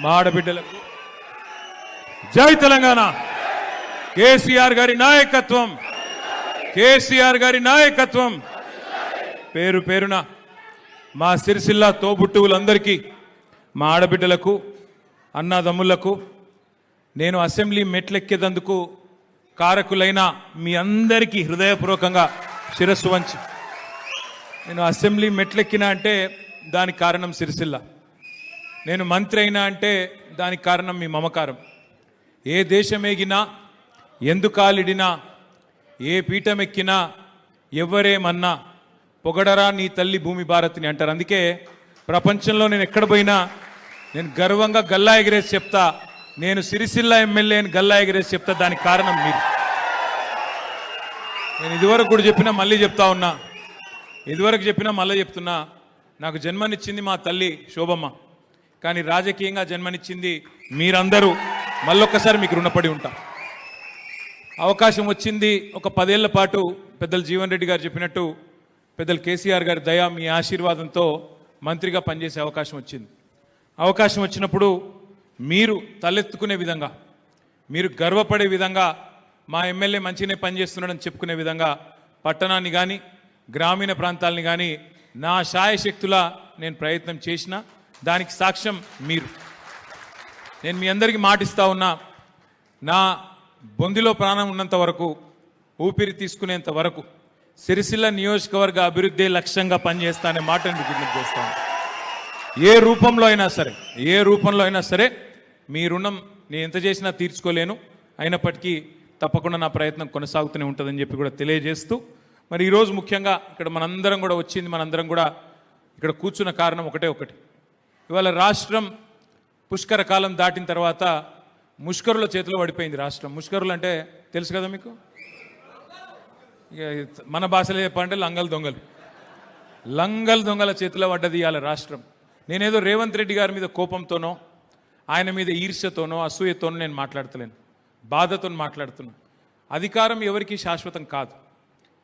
మా ఆడబిడ్డలకు జై తెలంగాణ. కేసీఆర్ గారి నాయకత్వం, కేసీఆర్ గారి నాయకత్వం. పేరు పేరున మా సిరిసిల్ల తోబుట్టువులందరికీ, మా ఆడబిడ్డలకు, అన్నాదమ్ములకు, నేను అసెంబ్లీ మెట్లెక్కేదందుకు కారకులైన మీ అందరికీ హృదయపూర్వకంగా శిరస్సు వంచి, నేను అసెంబ్లీ మెట్లెక్కినా అంటే దానికి కారణం సిరిసిల్ల, నేను మంత్రి అయినా అంటే దానికి కారణం మీ మమకారం. ఏ దేశమేగినా, ఎందుకాలిడినా, ఏ పీఠమెక్కినా, ఎవరేమన్నా పొగడరా నీ తల్లి భూమి భారతిని అంటారు. అందుకే ప్రపంచంలో నేను ఎక్కడ పోయినా నేను గర్వంగా గల్లా ఎగిరేసి చెప్తా, నేను సిరిసిల్ల ఎమ్మెల్యేని గల్లా ఎగిరేసి చెప్తా. దానికి కారణం మీరు. నేను ఇదివరకు కూడా చెప్పినా, మళ్ళీ చెప్తా ఉన్నా, ఇదివరకు చెప్పినా మళ్ళీ చెప్తున్నా, నాకు జన్మనిచ్చింది మా తల్లి శోభమ్మ, కానీ రాజకీయంగా జన్మనిచ్చింది మీరందరూ. మళ్ళొక్కసారి మీకు రుణపడి ఉంటా. అవకాశం వచ్చింది ఒక 10 ఏళ్ల పాటు. పెద్దలు జీవన్ రెడ్డి గారు చెప్పినట్టు, పెద్దలు కేసీఆర్ గారి దయ, మీ ఆశీర్వాదంతో మంత్రిగా పనిచేసే అవకాశం వచ్చింది. అవకాశం వచ్చినప్పుడు మీరు తలెత్తుకునే విధంగా, మీరు గర్వపడే విధంగా, మా ఎమ్మెల్యే మంచిగానే పనిచేస్తున్నాడని చెప్పుకునే విధంగా పట్టణాన్ని కానీ గ్రామీణ ప్రాంతాలని కానీ నా శాయశక్తులా నేను ప్రయత్నం చేసిన దానికి సాక్ష్యం మీరు. నేను మీ అందరికీ మాటిస్తా ఉన్నా, నా బొందిలో ప్రాణం ఉన్నంత వరకు, ఊపిరి తీసుకునేంత వరకు సిరిసిల్ల నియోజకవర్గ అభివృద్ధి లక్ష్యంగా పనిచేస్తానే మాటను విజ్ఞప్తి చేస్తాను. ఏ రూపంలో అయినా సరే, ఏ రూపంలో అయినా సరే మీ రుణం నేను ఎంత చేసినా తీర్చుకోలేను. అయినప్పటికీ తప్పకుండా నా ప్రయత్నం కొనసాగుతూనే ఉంటుందని చెప్పి కూడా తెలియజేస్తూ, మరి ఈరోజు ముఖ్యంగా ఇక్కడ మనందరం కూడా వచ్చింది, మనందరం కూడా ఇక్కడ కూర్చున్న కారణం ఒకటి. ఇవాళ రాష్ట్రం పుష్కర కాలం దాటిన తర్వాత ముష్కరుల చేతిలో పడిపోయింది రాష్ట్రం. ముష్కరులు అంటే తెలుసు కదా మీకు, ఇక మన భాషలో చెప్పాలంటే లంగల్ దొంగల చేతిలో పడ్డది ఇవాళ రాష్ట్రం. నేనేదో రేవంత్ రెడ్డి గారి మీద కోపంతోనో, ఆయన మీద ఈర్ష్యతోనో, అసూయతోనో నేను మాట్లాడతలేను, బాధతో మాట్లాడుతున్నా. అధికారం ఎవరికి శాశ్వతం కాదు.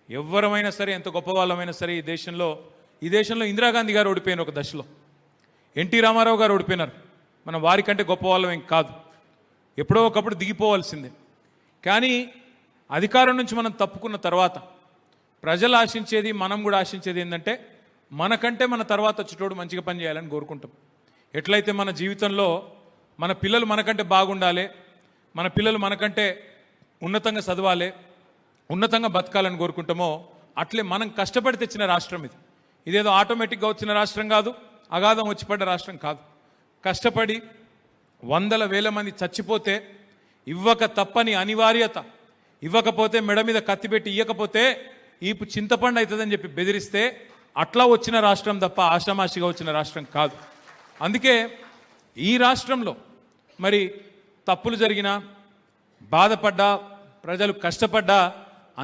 ఎవరమైనా సరే, ఎంత గొప్ప వాళ్ళమైనా సరే, ఈ దేశంలో ఇందిరాగాంధీ గారు ఓడిపోయిన ఒక దశలో, ఎన్టీ రామారావు గారు ఓడిపోయినారు. మనం వారికంటే గొప్ప వాళ్ళమేం కాదు, ఎప్పుడో ఒకప్పుడు దిగిపోవాల్సిందే. కానీ అధికారం నుంచి మనం తప్పుకున్న తర్వాత ప్రజలు ఆశించేది, మనం కూడా ఆశించేది ఏంటంటే, మనకంటే మన తర్వాత వచ్చేటోడు మంచిగా పనిచేయాలని కోరుకుంటాం. ఎట్లయితే మన జీవితంలో మన పిల్లలు మనకంటే బాగుండాలి, మన పిల్లలు మనకంటే ఉన్నతంగా చదవాలి, ఉన్నతంగా బతకాలని కోరుకుంటామో, అట్లే మనం కష్టపడి తెచ్చిన రాష్ట్రం ఇది. ఇదేదో ఆటోమేటిక్గా వచ్చిన రాష్ట్రం కాదు, అగాధం వచ్చి పడ్డ రాష్ట్రం కాదు. కష్టపడి 100,000 మంది చచ్చిపోతే ఇవ్వక తప్పని అనివార్యత, ఇవ్వకపోతే మెడ మీద కత్తిపెట్టి ఇవ్వకపోతే ఈపు చింతపండు అవుతుందని చెప్పి బెదిరిస్తే అట్లా వచ్చిన రాష్ట్రం తప్ప ఆషామాషిగా వచ్చిన రాష్ట్రం కాదు. అందుకే ఈ రాష్ట్రంలో మరి తప్పులు జరిగినా, బాధపడ్డా, ప్రజలు కష్టపడ్డా,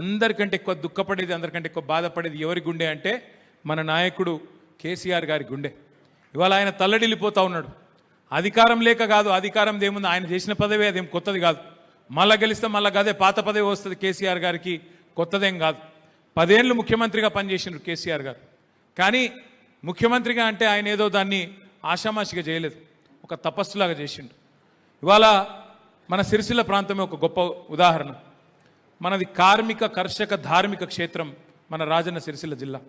అందరికంటే ఎక్కువ దుఃఖపడేది, అందరికంటే ఎక్కువ బాధపడేది ఎవరి గుండె అంటే మన నాయకుడు కేసీఆర్ గారి గుండె. ఇవాళ ఆయన తల్లడిల్లిపోతూ ఉన్నాడు. అధికారం లేక కాదు, అధికారం ఏముంది, ఆయన చేసిన పదవి అదేం కొత్తది కాదు. మళ్ళా గెలిస్తే మళ్ళా అదే పాత పదవి వస్తుంది కేసీఆర్ గారికి, కొత్తదేం కాదు. 10 ఏళ్ళు ముఖ్యమంత్రిగా పనిచేసినారు కేసీఆర్ గారు. కానీ ముఖ్యమంత్రిగా అంటే ఆయన ఏదో దాన్ని ఆషామాషిగా చేయలేదు, ఒక తపస్సులాగా చేసిండు. ఇవాళ మన సిరిసిల్ల ప్రాంతమే ఒక గొప్ప ఉదాహరణ. మనది కార్మిక, కర్షక, ధార్మిక క్షేత్రం మన రాజన్న సిరిసిల్ల జిల్లా.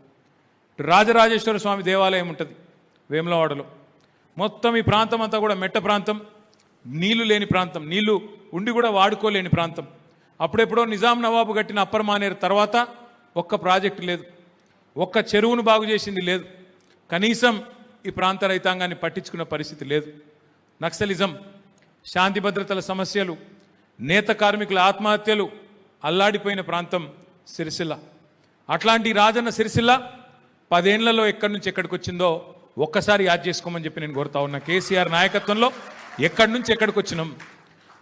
రాజరాజేశ్వర స్వామి దేవాలయం ఉంటుంది వేములవాడలో. మొత్తం ఈ ప్రాంతం అంతా కూడా మెట్ట ప్రాంతం, నీళ్లు లేని ప్రాంతం, నీళ్లు ఉండి కూడా వాడుకోలేని ప్రాంతం. అప్పుడెప్పుడో నిజాం నవాబు కట్టిన అప్పర్ మానేరు తర్వాత ఒక్క ప్రాజెక్టు లేదు, ఒక్క చెరువును బాగు చేసింది లేదు, కనీసం ఈ ప్రాంత రైతాంగాన్ని పట్టించుకున్న పరిస్థితి లేదు. నక్సలిజం, శాంతి భద్రతల సమస్యలు, నేత కార్మికుల ఆత్మహత్యలు అల్లాడిపోయిన ప్రాంతం సిరిసిల్ల. అట్లాంటి రాజన్న సిరిసిల్ల 10 ఏళ్లలో ఎక్కడి నుంచి ఎక్కడికి వచ్చిందో ఒక్కసారి యాద్ చేసుకోమని చెప్పి నేను కోరుతా ఉన్నా. కేసీఆర్ నాయకత్వంలో ఎక్కడి నుంచి ఎక్కడికి వచ్చినాం.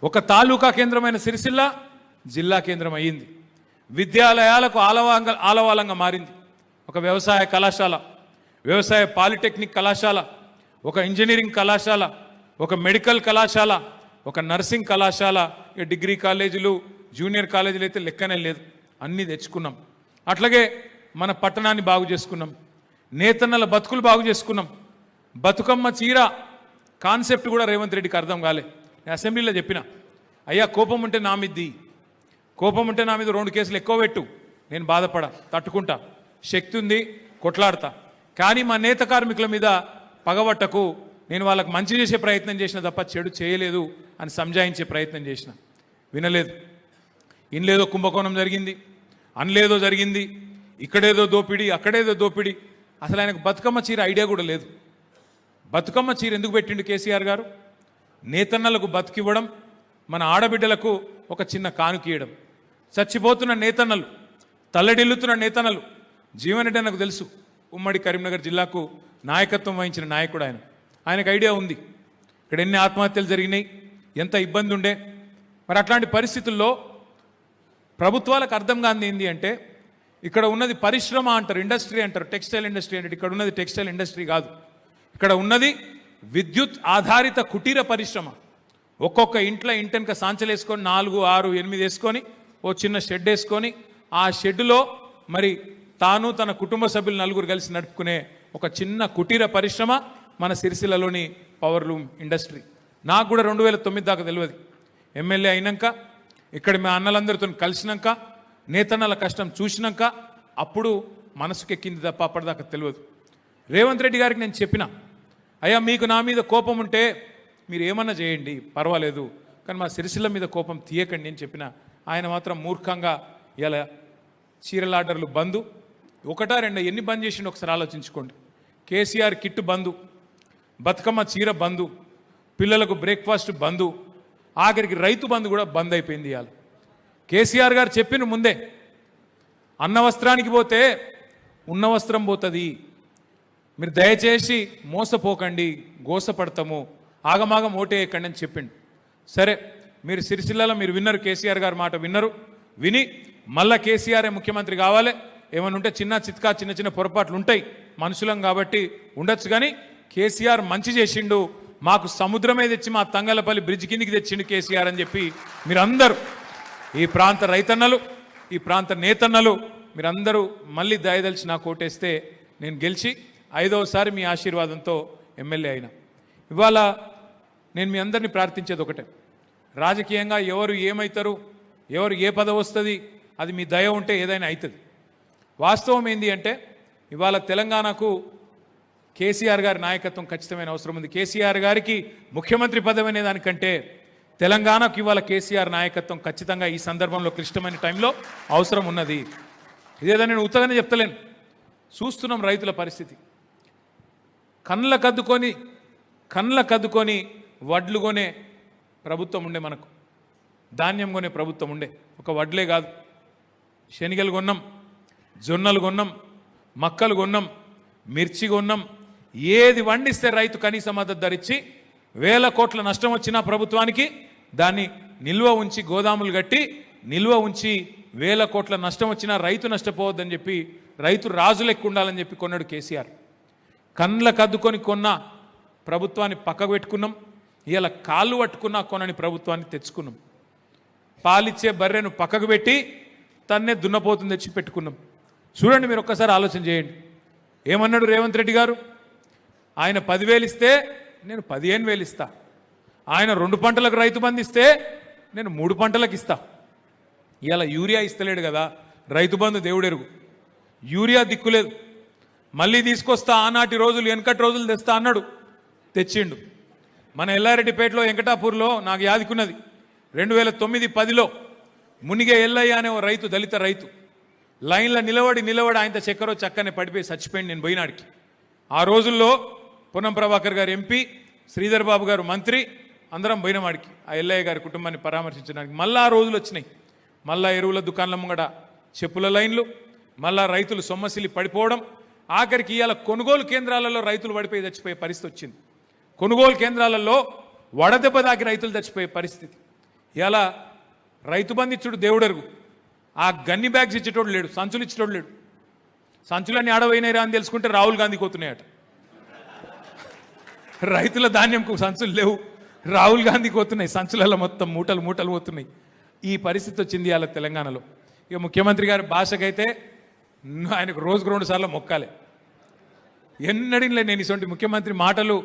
ఒక తాలూకా కేంద్రమైన సిరిసిల్ల జిల్లా కేంద్రం అయ్యింది. విద్యాలయాలకు ఆలవాలంగా మారింది. ఒక వ్యవసాయ కళాశాల, వ్యవసాయ పాలిటెక్నిక్ కళాశాల, ఒక ఇంజనీరింగ్ కళాశాల, ఒక మెడికల్ కళాశాల, ఒక నర్సింగ్ కళాశాల, డిగ్రీ కాలేజీలు, జూనియర్ కాలేజీలు అయితే లెక్కనే లేదు, అన్నీ తెచ్చుకున్నాం. అట్లాగే మన పట్టణాన్ని బాగు చేసుకున్నాం, నేతన్నల బతుకులు బాగు చేసుకున్నాం. బతుకమ్మ చీర కాన్సెప్ట్ కూడా రేవంత్ రెడ్డికి అర్థం కాలే. నేను అసెంబ్లీలో చెప్పిన, అయ్యా కోపం ఉంటే నా మీది, కోపం ఉంటే నా మీద 2 కేసులు ఎక్కువ పెట్టు, నేను బాధపడా, తట్టుకుంటా, శక్తి ఉంది, కొట్లాడతా. కానీ మా నేత కార్మికుల మీద పగబట్టకు, నేను వాళ్ళకు మంచి చేసే ప్రయత్నం చేసిన తప్ప చెడు చేయలేదు అని సంజాయించే ప్రయత్నం చేసిన. వినలేదు. ఇన్లేదో కుంభకోణం జరిగింది, అన్లేదో జరిగింది, ఇక్కడేదో దోపిడీ, అక్కడేదో దోపిడీ. అసలు ఆయనకు బతుకమ్మ చీర ఐడియా కూడా లేదు. బతుకమ్మ చీర ఎందుకు పెట్టిండు కేసీఆర్ గారు? నేతన్నలకు బతుకివ్వడం, మన ఆడబిడ్డలకు ఒక చిన్న కానుకీయడం. చచ్చిపోతున్న నేతన్నలు, తల్లడిల్లుతున్న నేతన్నలు. జీవన్ రెడ్డి నాకు తెలుసు, ఉమ్మడి కరీంనగర్ జిల్లాకు నాయకత్వం వహించిన నాయకుడు ఆయన. ఆయనకు ఐడియా ఉంది ఇక్కడ ఎన్ని ఆత్మహత్యలు జరిగినాయి, ఎంత ఇబ్బంది ఉండే. మరి అట్లాంటి పరిస్థితుల్లో ప్రభుత్వాలకు అర్థం కాంది ఏంటి అంటే, ఇక్కడ ఉన్నది పరిశ్రమ అంటారు, ఇండస్ట్రీ అంటారు, టెక్స్టైల్ ఇండస్ట్రీ అంటే ఇక్కడ ఉన్నది టెక్స్టైల్ ఇండస్ట్రీ కాదు. ఇక్కడ ఉన్నది విద్యుత్ ఆధారిత కుటీర పరిశ్రమ. ఒక్కొక్క ఇంట్లో ఇంటెనక సాంచలు వేసుకొని 4, 6, 8 వేసుకొని ఓ చిన్న షెడ్ వేసుకొని, ఆ షెడ్డులో మరి తాను తన కుటుంబ సభ్యులు 4 కలిసి నడుపుకునే ఒక చిన్న కుటీర పరిశ్రమ మన సిరిసిల్లలోని పవర్లూమ్ ఇండస్ట్రీ. నాకు కూడా 2009 దాకా తెలియదు. ఎమ్మెల్యే అయినాక, ఇక్కడ మా అన్నలందరితో కలిసినాక, నేతన్నల కష్టం చూసినాక అప్పుడు మనసుకెక్కింది తప్ప అప్పటిదాకా తెలియదు. రేవంత్ రెడ్డి గారికి నేను చెప్పిన, అయ్యా మీకు నా మీద కోపం ఉంటే మీరు ఏమన్నా చేయండి, పర్వాలేదు, కానీ మా సిరిసిల్ల మీద కోపం తీయకండి అని చెప్పిన. ఆయన మాత్రం మూర్ఖంగా ఇలా చీరల ఆర్డర్లు బంధు, 1, 2 ఎన్ని బంద్ చేసిండు ఒకసారి ఆలోచించుకోండి. కేసీఆర్ కిట్ బంధు, బతుకమ్మ చీర బంధు, పిల్లలకు బ్రేక్ఫాస్ట్ బంధు, ఆఖరికి రైతు బంధు కూడా బంద్ అయిపోయింది. ఇవాళ కేసీఆర్ గారు చెప్పిన ముందే, అన్న వస్త్రానికి పోతే ఉన్న వస్త్రం పోతుంది, మీరు దయచేసి మోసపోకండి, గోసపడతాము, ఆగమాగం ఓటేయకండి అని చెప్పిండు. సరే, మీరు సిరిసిల్లలో మీరు విన్నరు, కేసీఆర్ గారి మాట విన్నరు. విని మళ్ళా కేసీఆర్ ముఖ్యమంత్రి కావాలి, ఏమైనా ఉంటే చిన్న చిన్న పొరపాట్లు ఉంటాయి, మనుషులం కాబట్టి ఉండొచ్చు, కానీ కేసీఆర్ మంచి చేసిండు, మాకు సముద్రమే తెచ్చి మా తంగలపల్లి బ్రిడ్జ్ కిందికి తెచ్చిండు కేసీఆర్ అని చెప్పి మీరందరూ, ఈ ప్రాంత రైతన్నలు, ఈ ప్రాంత నేతన్నలు, మీరందరూ మళ్ళీ దయదలిచి నాకు ఓటేస్తే నేను గెలిచి 5వసారి మీ ఆశీర్వాదంతో ఎమ్మెల్యే అయినా. ఇవాళ నేను మీ అందరినీ ప్రార్థించేది ఒకటే, రాజకీయంగా ఎవరు ఏమవుతారు, ఎవరు ఏ పదవి వస్తుంది, అది మీ దయ ఉంటే ఏదైనా అవుతుంది. వాస్తవం ఏంటి అంటే, ఇవాళ తెలంగాణకు కేసీఆర్ గారి నాయకత్వం ఖచ్చితమైన అవసరం ఉంది. కేసీఆర్ గారికి ముఖ్యమంత్రి పదవి అనే దానికంటే తెలంగాణకు ఇవాళ కేసీఆర్ నాయకత్వం ఖచ్చితంగా ఈ సందర్భంలో క్లిష్టమైన టైంలో అవసరం ఉన్నది. ఇదేదో నేను ఉత్తగానే చెప్తలేను, చూస్తున్నాం రైతుల పరిస్థితి. కళ్ళ కద్దుకొని వడ్లు కొనే ప్రభుత్వం ఉండే, మనకు ధాన్యం కొనే ప్రభుత్వం ఉండే. ఒక వడ్లే కాదు, శనగలు కొన్నాం, జొన్నలు కొన్నాం, మక్కలు కొన్నాం, మిర్చి కొన్నాం. ఏది వండిస్తే రైతు కనీస మద్దతు ధర ఇచ్చి 1000 కోట్ల నష్టం వచ్చిన ప్రభుత్వానికి దాన్ని నిల్వ ఉంచి, గోదాములు కట్టి నిల్వ ఉంచి 1000 కోట్ల నష్టం వచ్చినా రైతు నష్టపోవద్దని చెప్పి, రైతు రాజు లెక్క ఉండాలని చెప్పి కొన్నాడు కేసీఆర్. కండ్ల కద్దుకొని కొన్న ప్రభుత్వాన్ని పక్కకు పెట్టుకున్నాం. ఇలా కాళ్ళు పట్టుకున్నా కొనని ప్రభుత్వాన్ని తెచ్చుకున్నాం. పాలిచ్చే బర్రెను పక్కకు పెట్టి తన్నే దున్నపోతుంది తెచ్చి పెట్టుకున్నాం. చూడండి, మీరు ఒక్కసారి ఆలోచన చేయండి. ఏమన్నాడు రేవంత్ రెడ్డి గారు? ఆయన 10,000 ఇస్తే నేను 15,000 ఇస్తా, ఆయన 2 పంటలకు రైతు బంధు ఇస్తే నేను 3 పంటలకు ఇస్తా. ఇలా యూరియా ఇస్తలేడు కదా, రైతు బంధు దేవుడెరుగు, యూరియా దిక్కులేదు. మళ్ళీ తీసుకొస్తా, ఆనాటి రోజులు వెనకటి రోజులు తెస్తా అన్నాడు, తెచ్చిండు. మన ఎల్లారెడ్డిపేటలో వెంకటాపూర్లో నాకు యాదికున్నది, 2009-10లో మునిగే ఎల్లయ్య అనే ఓ రైతు, దళిత రైతు, లైన్లో నిలబడి ఆయనతో చక్కెరో చక్కనే పడిపోయి చచ్చిపోయింది. నేను పోయినాడికి. ఆ రోజుల్లో పొన్నం ప్రభాకర్ గారు ఎంపీ, శ్రీధర్ బాబు గారు మంత్రి, అందరం పోయినవాడికి ఆ ఎల్లయ్య గారి కుటుంబాన్ని పరామర్శించడానికి. మళ్ళీ ఆ రోజులు వచ్చినాయి. మళ్ళా ఎరువుల దుకాణాల ముంగడ చెప్పుల లైన్లు, మళ్ళా రైతులు సొమ్మసిలి పడిపోవడం, ఆఖరికి ఇవాళ కొనుగోలు కేంద్రాలలో రైతులు పడిపోయి చచ్చిపోయే పరిస్థితి వచ్చింది. కొనుగోలు కేంద్రాలలో వడదెబ్బ దాకి రైతులు చచ్చిపోయే పరిస్థితి. ఇవాళ రైతు బంధు ఇచ్చుడు దేవుడెరుగు, ఆ గన్ని బ్యాగ్స్ ఇచ్చేటోడు లేడు, సంచులు ఇచ్చేటోడు లేడు. సంచులన్నీ ఆడపోయినాయిరా అని తెలుసుకుంటే రాహుల్ గాంధీ పోతున్నాయట. రైతుల ధాన్యంకు సంచులు లేవు, రాహుల్ గాంధీకి పోతున్నాయి సంచులలో, మొత్తం మూటలు పోతున్నాయి. ఈ పరిస్థితి వచ్చింది ఇవాళ తెలంగాణలో. ఇక ముఖ్యమంత్రి గారి భాషకైతే ఆయనకు రోజుకు 2 సార్లు మొక్కాలి. ఎన్నడిలే నేను ఇటువంటి ముఖ్యమంత్రి మాటలు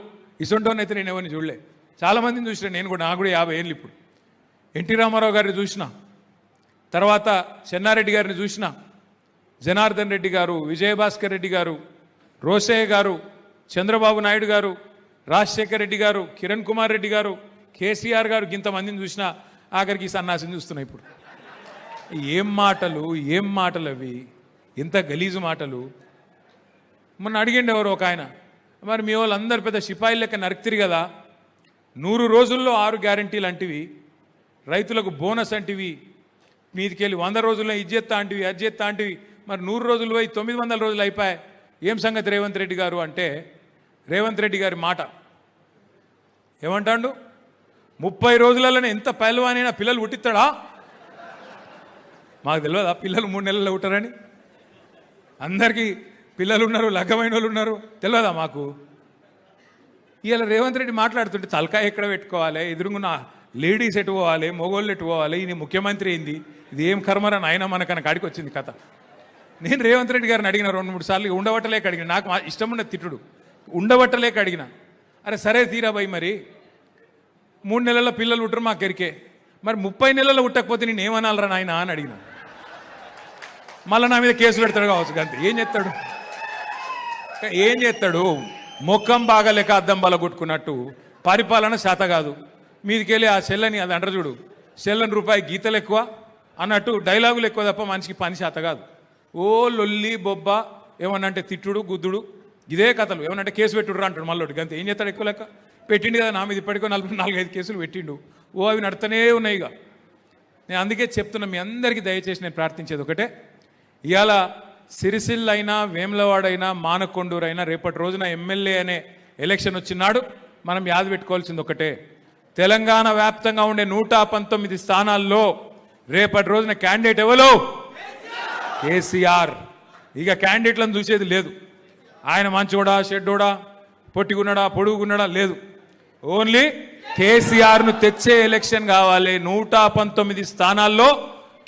ఇసొంటోని అయితే నేను ఎవరిని చూడలే. చాలామందిని చూసిన నేను కూడా, నాకు కూడా 50 ఏళ్ళు ఇప్పుడు. ఎన్టీ రామారావు గారిని చూసిన, తర్వాత చెన్నారెడ్డి గారిని చూసిన, జనార్దన్ రెడ్డి గారు, విజయభాస్కర్ రెడ్డి గారు, రోసయ్య గారు, చంద్రబాబు నాయుడు గారు, రాజశేఖర్ రెడ్డి గారు, కిరణ్ కుమార్ రెడ్డి గారు, కేసీఆర్ గారు, ఇంతమందిని చూసిన ఆఖరికి సన్నాసిని చూస్తున్నా ఇప్పుడు. ఏం మాటలు అవి, ఇంత గలీజు మాటలు. మొన్న అడిగిండి ఎవరు ఒక ఆయన, మరి మీ వాళ్ళందరూ పెద్ద సిపాయిలు లెక్క నరికితిరి కదా, 100 రోజుల్లో 6 గ్యారంటీలు అంటివి, రైతులకు బోనస్ అంటివి, మీదికెళ్ళి 100 రోజుల్లో ఇజ్జెత్తా అంటివి, అజ్జెత్తా అంటివి, మరి 100 రోజులు పోయి 900 రోజులు అయిపోయాయి, ఏం సంగతి రేవంత్ రెడ్డి గారు అంటే, రేవంత్ రెడ్డి గారి మాట ఏమంటాడు, 30 రోజులలోనే ఎంత పైల్వానైనా పిల్లలు పుట్టిస్తాడా? మాకు తెలియదా పిల్లలు 3 నెలల్లో ఉంటారని? అందరికీ పిల్లలు ఉన్నారు, లగ్గమైన వాళ్ళు ఉన్నారు, తెలియదా మాకు? ఇవాళ రేవంత్ రెడ్డి మాట్లాడుతుంటే తలకాయ ఎక్కడ పెట్టుకోవాలి, ఎదురుగున్న లేడీస్ ఎటు పోవాలి, మొగోళ్ళు ఎటు పోవాలి, ఈయన ముఖ్యమంత్రి అయింది, ఇది ఏం కర్మరా నాయన మనకన్నా కాడికి వచ్చింది కథ. నేను రేవంత్ రెడ్డి గారిని అడిగిన 2-3 సార్లు, ఉండబట్టలేక అడిగిన, నాకు ఇష్టం ఉన్న తిట్టుడు, ఉండబట్టలేక అడిగిన, అరే సరే తీరా భయ్, మరి 3 నెలల పిల్లలు ఉంటారు మాకు ఎరికే, మరి 30 నెలల్లో ఉట్టకపోతే నేను ఏమనాలరా నాయన అని అడిగిన. మళ్ళీ నా మీద కేసులు పెడతాడు కావచ్చు, అంతే. ఏం చేస్తాడు ముఖం బాగాలేక అద్దం బల కొట్టుకున్నట్టు, పరిపాలన శాత కాదు, మీదికెళ్ళి ఆ సెల్లని, అది అంటారు చూడు, సెల్లని రూపాయి గీతలు ఎక్కువ అన్నట్టు డైలాగులు ఎక్కువ తప్ప మనిషికి పని శాత కాదు. ఓ లొల్లి బొబ్బ, ఏమన్నా అంటే తిట్టుడు గుద్దుడు, ఇదే కథలు. ఏమన్నంటే కేసు పెట్టుడు అంటాడు మళ్ళీ, అంతే. ఏం చేస్తాడు ఎక్కువ లెక్క, పెట్టిండు కదా నా మీద, ఇప్పటికో 44-45 కేసులు పెట్టిండు. అవి నడుతూనే ఉన్నాయి. ఇక నేను అందుకే చెప్తున్నా, మీ అందరికీ దయచేసి నేను ప్రార్థించేది ఒకటే, ఇవాళ సిరిసిల్ల అయినా, వేములవాడైనా, మానకొండూరైనా రేపటి రోజున ఎమ్మెల్యే అనే ఎలక్షన్ వచ్చినాడు మనం యాద పెట్టుకోవాల్సింది ఒకటే, తెలంగాణ వ్యాప్తంగా ఉండే 119 స్థానాల్లో రేపటి రోజున క్యాండిడేట్ ఎవరు? కేసీఆర్. ఇక క్యాండిడేట్లను చూసేది లేదు, ఆయన మంచోడా షెడ్డోడా, పొట్టిగున్నాడా పొడుగున్నాడా లేదు, ఓన్లీ కేసీఆర్ను తెచ్చే ఎలక్షన్ కావాలి. 119 స్థానాల్లో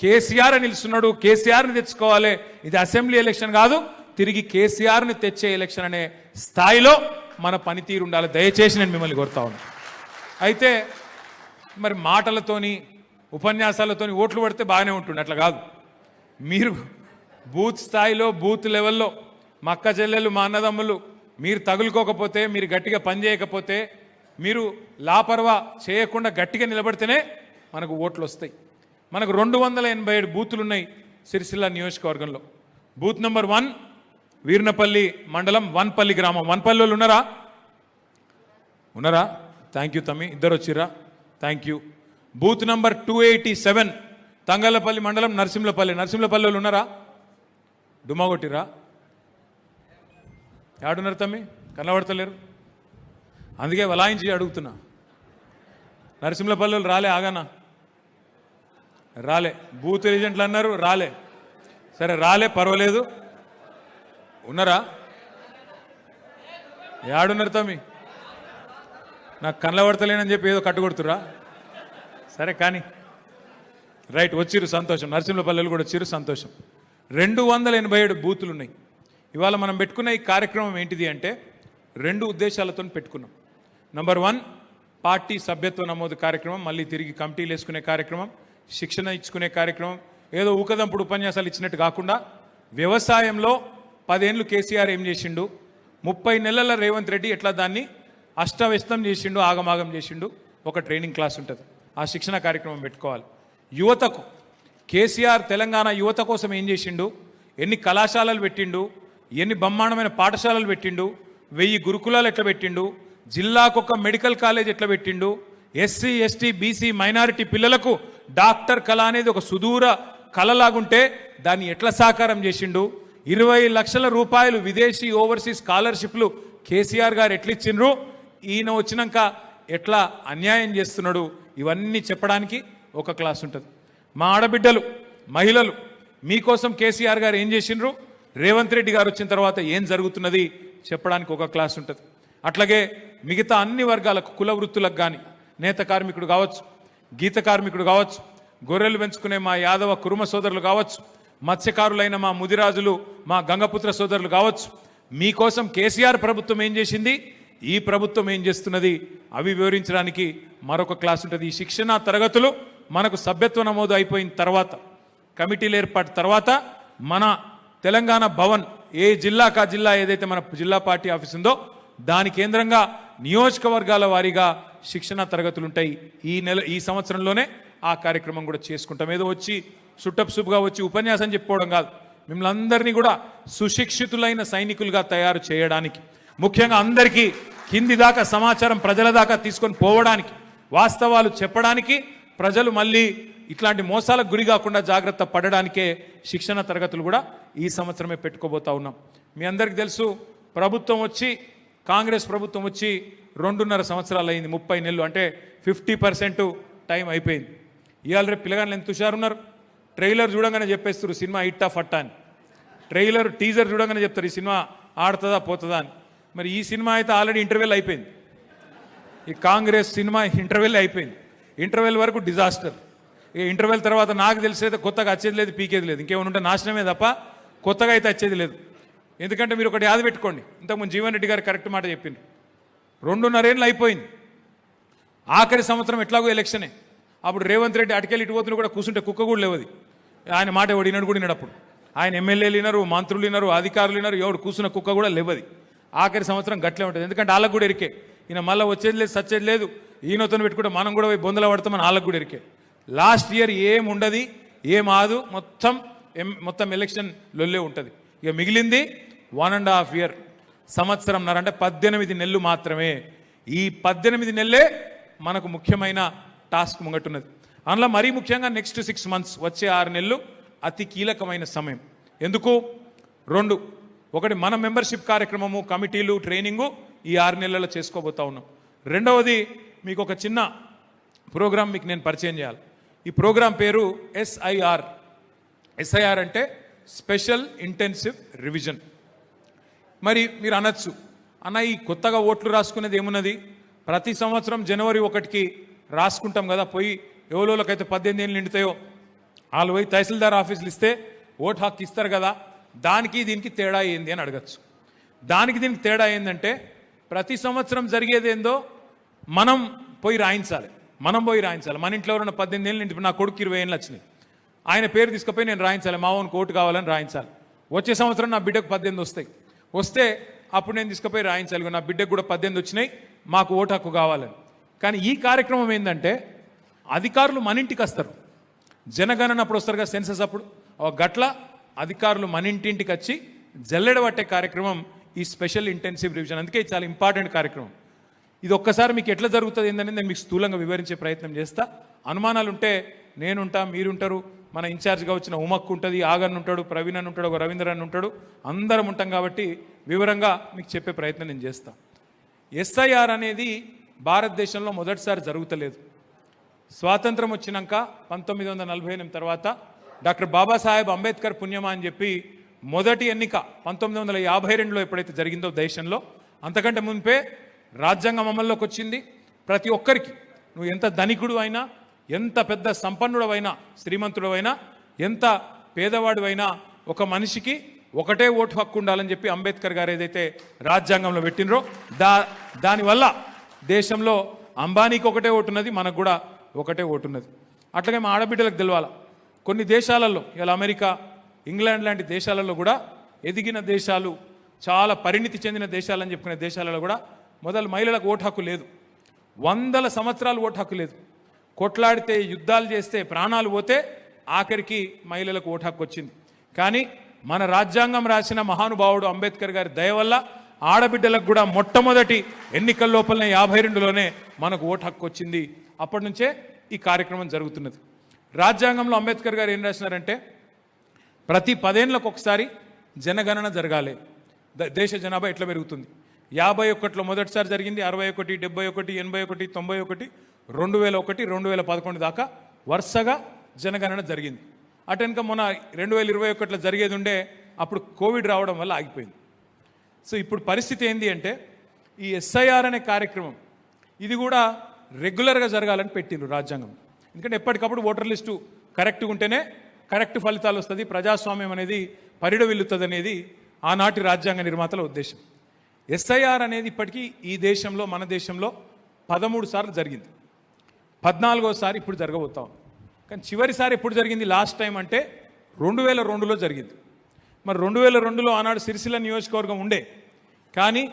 కేసీఆర్ నిలుస్తున్నాడు, కేసీఆర్ని తెచ్చుకోవాలి. ఇది అసెంబ్లీ ఎలక్షన్ కాదు, తిరిగి కేసీఆర్ని తెచ్చే ఎలక్షన్ అనే స్థాయిలో మన పనితీరు ఉండాలి. దయచేసి నేను మిమ్మల్ని కోరుతా ఉన్నాను. అయితే మరి మాటలతోని ఉపన్యాసాలతోని ఓట్లు పడితే బాగానే ఉంటుంది, అట్లా కాదు. మీరు బూత్ స్థాయిలో, బూత్ లెవెల్లో మా అక్క చెల్లెళ్ళు, మా అన్నదమ్ములు, మీరు తగులుకోకపోతే, మీరు గట్టిగా పనిచేయకపోతే, మీరు లాపర్వా చేయకుండా గట్టిగా నిలబడితేనే మనకు ఓట్లు వస్తాయి. మనకు 287 బూతులు ఉన్నాయి సిరిసిల్ల నియోజకవర్గంలో. బూత్ నెంబర్ 1 వీర్నపల్లి మండలం, వన్పల్లి గ్రామం. వన్పల్లి వాళ్ళు ఉన్నారా? థ్యాంక్ యూ తమ్మి, ఇద్దరు వచ్చిర్రా, thank you. Booth number 287 Thangallapalli మండలం, నరసింహపల్లి వాళ్ళు ఉన్నారా? డుమా కొట్టిరా? ఏడున్నారు తమ్మి, కనబడతలేరు, అందుకే వలాయించి అడుగుతున్నా. నరసింహపల్లి రాలే, ఆగానా రాలే, బూత్ ఏజెంట్లు అన్నారు రాలే, సరే రాలే పర్వాలేదు. ఉన్నారా? ఏడున్నారు తమ్మి? నాకు కనబడతలేనని చెప్పి ఏదో కట్టుకొడుతురా? సరే కానీ రైట్, వచ్చిర్రు సంతోషం. నరసింహపల్లెలు కూడా వచ్చిర్రు సంతోషం. 287 బూతులు ఉన్నాయి. ఇవాళ మనం పెట్టుకున్న ఈ కార్యక్రమం ఏంటిది అంటే 2 ఉద్దేశాలతో పెట్టుకున్నాం. నంబర్ 1, పార్టీ సభ్యత్వ నమోదు కార్యక్రమం, మళ్ళీ తిరిగి కమిటీలు వేసుకునే కార్యక్రమం, శిక్షణ ఇచ్చుకునే కార్యక్రమం. ఏదో ఊకదంపుడు ఉపన్యాసాలు ఇచ్చినట్టు కాకుండా, వ్యవసాయంలో 10 ఏళ్ళు కేసీఆర్ ఏం చేసిండు, 30 నెలల రేవంత్ రెడ్డి ఎట్లా దాన్ని అష్టవ్యస్తం చేసిండు, ఆగమాగం చేసిండు, ఒక ట్రైనింగ్ క్లాస్ ఉంటుంది. ఆ శిక్షణ కార్యక్రమం పెట్టుకోవాలి. యువతకు కేసీఆర్ తెలంగాణ యువత కోసం ఏం చేసిండు, ఎన్ని కళాశాలలు పెట్టిండు, ఎన్ని బ్రహ్మాండమైన పాఠశాలలు పెట్టిండు, 1000 గురుకులాలు ఎట్లా పెట్టిండు, జిల్లాకొక మెడికల్ కాలేజ్ ఎట్లా పెట్టిండు, ఎస్సీ ఎస్టీ బీసీ మైనారిటీ పిల్లలకు డాక్టర్ కళ అనేది ఒక సుదూర కళలాగుంటే దాన్ని ఎట్లా సాకారం చేసిండు, 20 లక్షల రూపాయలు విదేశీ ఓవర్సీస్ స్కాలర్షిప్లు కేసీఆర్ గారు ఎట్లా ఇచ్చిండ్రు, ఈయన వచ్చినాక ఎట్లా అన్యాయం చేస్తున్నాడు, ఇవన్నీ చెప్పడానికి ఒక క్లాస్ ఉంటుంది. మా ఆడబిడ్డలు, మహిళలు మీకోసం కేసీఆర్ గారు ఏం చేసిండ్రు, రేవంత్ రెడ్డి గారు వచ్చిన తర్వాత ఏం జరుగుతున్నది చెప్పడానికి ఒక క్లాస్ ఉంటుంది. అట్లాగే మిగతా అన్ని వర్గాలకు, కుల వృత్తులకు కానీ, నేత కార్మికుడు కావచ్చు, గీత కార్మికుడు కావచ్చు, గొర్రెలు పెంచుకునే మా యాదవ కురుమ సోదరులు కావచ్చు, మత్స్యకారులైన మా ముదిరాజులు, మా గంగపుత్ర సోదరులు కావచ్చు, మీకోసం కేసీఆర్ ప్రభుత్వం ఏం చేసింది, ఈ ప్రభుత్వం ఏం చేస్తున్నది అవి వివరించడానికి మరొక క్లాస్ ఉంటుంది. ఈ శిక్షణా తరగతులు మనకు సభ్యత్వ నమోదు అయిపోయిన తర్వాత, కమిటీలు ఏర్పాటు తర్వాత మన తెలంగాణ భవన్ ఏ జిల్లాకా జిల్లా ఏదైతే మన జిల్లా పార్టీ ఆఫీస్ ఉందో దాని కేంద్రంగా నియోజకవర్గాల వారీగా శిక్షణ తరగతులు ఉంటాయి. ఈ సంవత్సరంలోనే ఆ కార్యక్రమం కూడా చేసుకుంటాం. ఏదో వచ్చి సుట్టపుసుపుగా వచ్చి ఉపన్యాసం చెప్పుకోవడం కాదు, మిమ్మల్ని అందరినీ కూడా సుశిక్షితులైన సైనికులుగా తయారు చేయడానికి, ముఖ్యంగా అందరికీ కింది దాకా సమాచారం ప్రజల దాకా తీసుకొని పోవడానికి, వాస్తవాలు చెప్పడానికి, ప్రజలు మళ్ళీ ఇట్లాంటి మోసాలకు గురి కాకుండా జాగ్రత్త పడడానికే శిక్షణ తరగతులు కూడా ఈ సంవత్సరమే పెట్టుకోబోతా ఉన్నాం. మీ అందరికీ తెలుసు, ప్రభుత్వం వచ్చి కాంగ్రెస్ ప్రభుత్వం వచ్చి 2.5 సంవత్సరాలు అయింది. 30 నెలలు అంటే 50% టైం అయిపోయింది. ఇవాళ రేపు పిల్లగాళ్ళు ఎంత హుషారున్నారు. ట్రైలర్ చూడంగానే చెప్పేస్తారు సినిమా ఇట్టా ఫట్టా అని. ట్రైలర్ టీజర్ చూడంగానే చెప్తారు ఈ సినిమా ఆడుతుందా పోతుందా అని. మరి ఈ సినిమా అయితే ఆల్రెడీ ఇంటర్వెల్ అయిపోయింది. ఈ కాంగ్రెస్ సినిమా ఇంటర్వెల్ అయిపోయింది. ఇంటర్వెల్ వరకు డిజాస్టర్. ఇక ఇంటర్వెల్ తర్వాత నాకు తెలిసేది కొత్తగా వచ్చేది లేదు, పీకేది లేదు, ఇంకేమైనా ఉంటే నాశనమే తప్ప కొత్తగా అయితే వచ్చేది లేదు. ఎందుకంటే మీరు ఒకటి యాద పెట్టుకోండి, ఇంతకుముందు జీవన్ రెడ్డి గారు కరెక్ట్ మాట చెప్పిండ్రు. 2.5 ఏళ్ళు అయిపోయింది. ఆఖరి సంవత్సరం ఎట్లాగో ఎలక్షనే. అప్పుడు రేవంత్ రెడ్డి అటుకెళ్ళి ఇటు పోతులు కూడా కూర్చుంటే కుక్క కూడా లేవది. ఆయన మాట ఎవడు వినడు కూడా వినడప్పుడు. ఆయన ఎమ్మెల్యేలు వినరు, మంత్రులు వినరు, అధికారులు వినరు, ఎవడు కూర్చున్న కుక్క కూడా లేవది. ఆఖరి సంవత్సరం గట్లే ఉంటుంది. ఎందుకంటే వాళ్ళకు కూడా ఎరికే ఈయన మళ్ళీ వచ్చేది లేదు, సచ్చేది లేదు, ఈయనతో పెట్టుకుంటే మనం కూడా పోయి బొందల పడతామని వాళ్ళకు కూడా ఎరికే. లాస్ట్ ఇయర్ ఏం ఉండదు, ఏం ఆదు, మొత్తం ఎలక్షన్ లొల్లే ఉంటుంది. ఇక మిగిలింది 1.5 ఇయర్, సంవత్సరంన్నర, అంటే 18 నెలలు మాత్రమే. ఈ 18 నెలలే మనకు ముఖ్యమైన టాస్క్ ముంగట్టున్నది. అందులో మరీ ముఖ్యంగా నెక్స్ట్ 6 మంత్స్, వచ్చే 6 నెలలు అతి కీలకమైన సమయం. ఎందుకు? 2, ఒకటి మన మెంబర్షిప్ కార్యక్రమము, కమిటీలు, ట్రైనింగు ఈ 6 నెలల్లో చేసుకోబోతా ఉన్నాం. రెండవది మీకు ఒక చిన్న ప్రోగ్రాం మీకు నేను పరిచయం చేయాలి. ఈ ప్రోగ్రాం పేరు SIR. SIR అంటే స్పెషల్ ఇంటెన్సివ్ రివిజన్. మరి మీరు అనొచ్చు, అన్న ఈ కొత్తగా ఓట్లు రాసుకునేది ఏమున్నది? ప్రతి సంవత్సరం జనవరి 1కి రాసుకుంటాం కదా, పోయి ఎవరోళ్ళకైతే 18 ఏళ్ళు నిండుతాయో వాళ్ళు పోయి తహసీల్దార్ ఆఫీసులు ఇస్తే ఓటు హక్కు ఇస్తారు కదా, దానికి దీనికి తేడా ఏంది అని అడగచ్చు. దానికి దీనికి తేడా ఏంటంటే ప్రతి సంవత్సరం జరిగేదేందో మనం పోయి రాయించాలి. మన ఇంట్లో ఎవరైనా 18 ఏళ్ళు నిండి, నా కొడుకు 20 ఏళ్ళు వచ్చినాయి, ఆయన పేరు తీసుకుపోయి నేను రాయించాలి, మా ఓన్ ఓటు కావాలని రాయించాలి. వచ్చే సంవత్సరం నా బిడ్డకు 18 వస్తే అప్పుడు నేను తీసుకుపోయి రాయించాలి, నా బిడ్డకు కూడా 18 వచ్చినాయి, మాకు ఓటు హక్కు కావాలని. కానీ ఈ కార్యక్రమం ఏంటంటే అధికారులు మన ఇంటికి వస్తారు. జనగణన అప్పుడు వస్తారు కదా, సెన్సస్ అప్పుడు, గట్ల అధికారులు మన ఇంటింటికి వచ్చి జల్లెడబట్టే కార్యక్రమం ఈ స్పెషల్ ఇంటెన్సివ్ రివిజన్. అందుకే చాలా ఇంపార్టెంట్ కార్యక్రమం. ఇది ఒక్కసారి మీకు ఎట్లా జరుగుతుంది ఏంటనేది నేను మీకు స్థూలంగా వివరించే ప్రయత్నం చేస్తా. అనుమానాలు ఉంటే నేనుంటా, మీరుంటారు, మన ఇన్ఛార్జ్గా వచ్చిన ఉమక్ ఉంటుంది, ఆగన్ ఉంటాడు, ప్రవీణ్ అని ఉంటాడు, రవీంద్రన్ ఉంటాడు, అందరం ఉంటాం కాబట్టి వివరంగా మీకు చెప్పే ప్రయత్నం నేను చేస్తా. SIR అనేది భారతదేశంలో మొదటిసారి జరుగుతలేదు. స్వాతంత్రం వచ్చినాక 1948 తర్వాత డాక్టర్ బాబాసాహెబ్ అంబేద్కర్ పుణ్యమా అని చెప్పి మొదటి ఎన్నిక 1952లో ఎప్పుడైతే జరిగిందో దేశంలో, అంతకంటే మునిపే రాజ్యాంగం అమల్లోకి వచ్చింది. ప్రతి ఒక్కరికి, నువ్వు ఎంత ధనికుడు అయినా, ఎంత పెద్ద సంపన్నుడు అయినా, శ్రీమంతుడు అయినా, ఎంత పేదవాడు అయినా, ఒక మనిషికి ఒకటే ఓటు హక్కు ఉండాలని చెప్పి అంబేద్కర్ గారు ఏదైతే రాజ్యాంగంలో పెట్టినరో దానివల్ల దేశంలో అంబానీకి ఒకటే ఓటు ఉన్నది, మనకు కూడా ఒకటే ఓటు ఉన్నది. అట్లాగే మా ఆడబిడ్డలకు తెలవాలా, కొన్ని దేశాలలో, ఇలా అమెరికా, ఇంగ్లాండ్ లాంటి దేశాలలో కూడా, ఎదిగిన దేశాలు, చాలా పరిణితి చెందిన దేశాలని చెప్పుకునే దేశాలలో కూడా మొదలు మహిళలకు ఓటు హక్కు లేదు. 100 సంవత్సరాలు ఓటు హక్కు లేదు. కొట్లాడితే, యుద్ధాలు చేస్తే, ప్రాణాలు పోతే ఆఖరికి మహిళలకు ఓటు హక్కు వచ్చింది. కానీ మన రాజ్యాంగం రాసిన మహానుభావుడు అంబేద్కర్ గారి దయ వల్ల ఆడబిడ్డలకు కూడా మొట్టమొదటి ఎన్నికల లోపలనే 52లోనే మనకు ఓటు హక్కు వచ్చింది. అప్పటి నుంచే ఈ కార్యక్రమం జరుగుతున్నది. రాజ్యాంగంలో అంబేద్కర్ గారు ఏం రాసినారంటే ప్రతి 10 ఏళ్ళకు ఒకసారి జనగణన జరగాలి. దేశ జనాభా ఎట్లా పెరుగుతుంది. 51లో మొదటిసారి జరిగింది, 61, 71, 81, 91, 2001, 2011 దాకా వరుసగా జనగణన జరిగింది. అటెనక మొన్న 2021లో జరిగేది ఉండే, అప్పుడు కోవిడ్ రావడం వల్ల ఆగిపోయింది. సో ఇప్పుడు పరిస్థితి ఏంటి అంటే ఈ SIR అనే కార్యక్రమం ఇది కూడా రెగ్యులర్గా జరగాలని పెట్టిండ్రు రాజ్యాంగం. ఎందుకంటే ఎప్పటికప్పుడు ఓటర్ లిస్టు కరెక్ట్గా ఉంటేనే కరెక్ట్ ఫలితాలు వస్తుంది, ప్రజాస్వామ్యం అనేది పరిడవిల్లుతుంది అనేది ఆనాటి రాజ్యాంగ నిర్మాతల ఉద్దేశం. ఎస్ఐఆర్ అనేది ఇప్పటికీ ఈ దేశంలో మన దేశంలో 13 సార్లు జరిగింది. 14వ సారి ఇప్పుడు జరగబోతాం. కానీ చివరిసారి ఎప్పుడు జరిగింది లాస్ట్ టైం అంటే 2002లో జరిగింది. మరి 2002లో ఆనాడు సిరిసిల్ల నియోజకవర్గం ఉండే, కానీ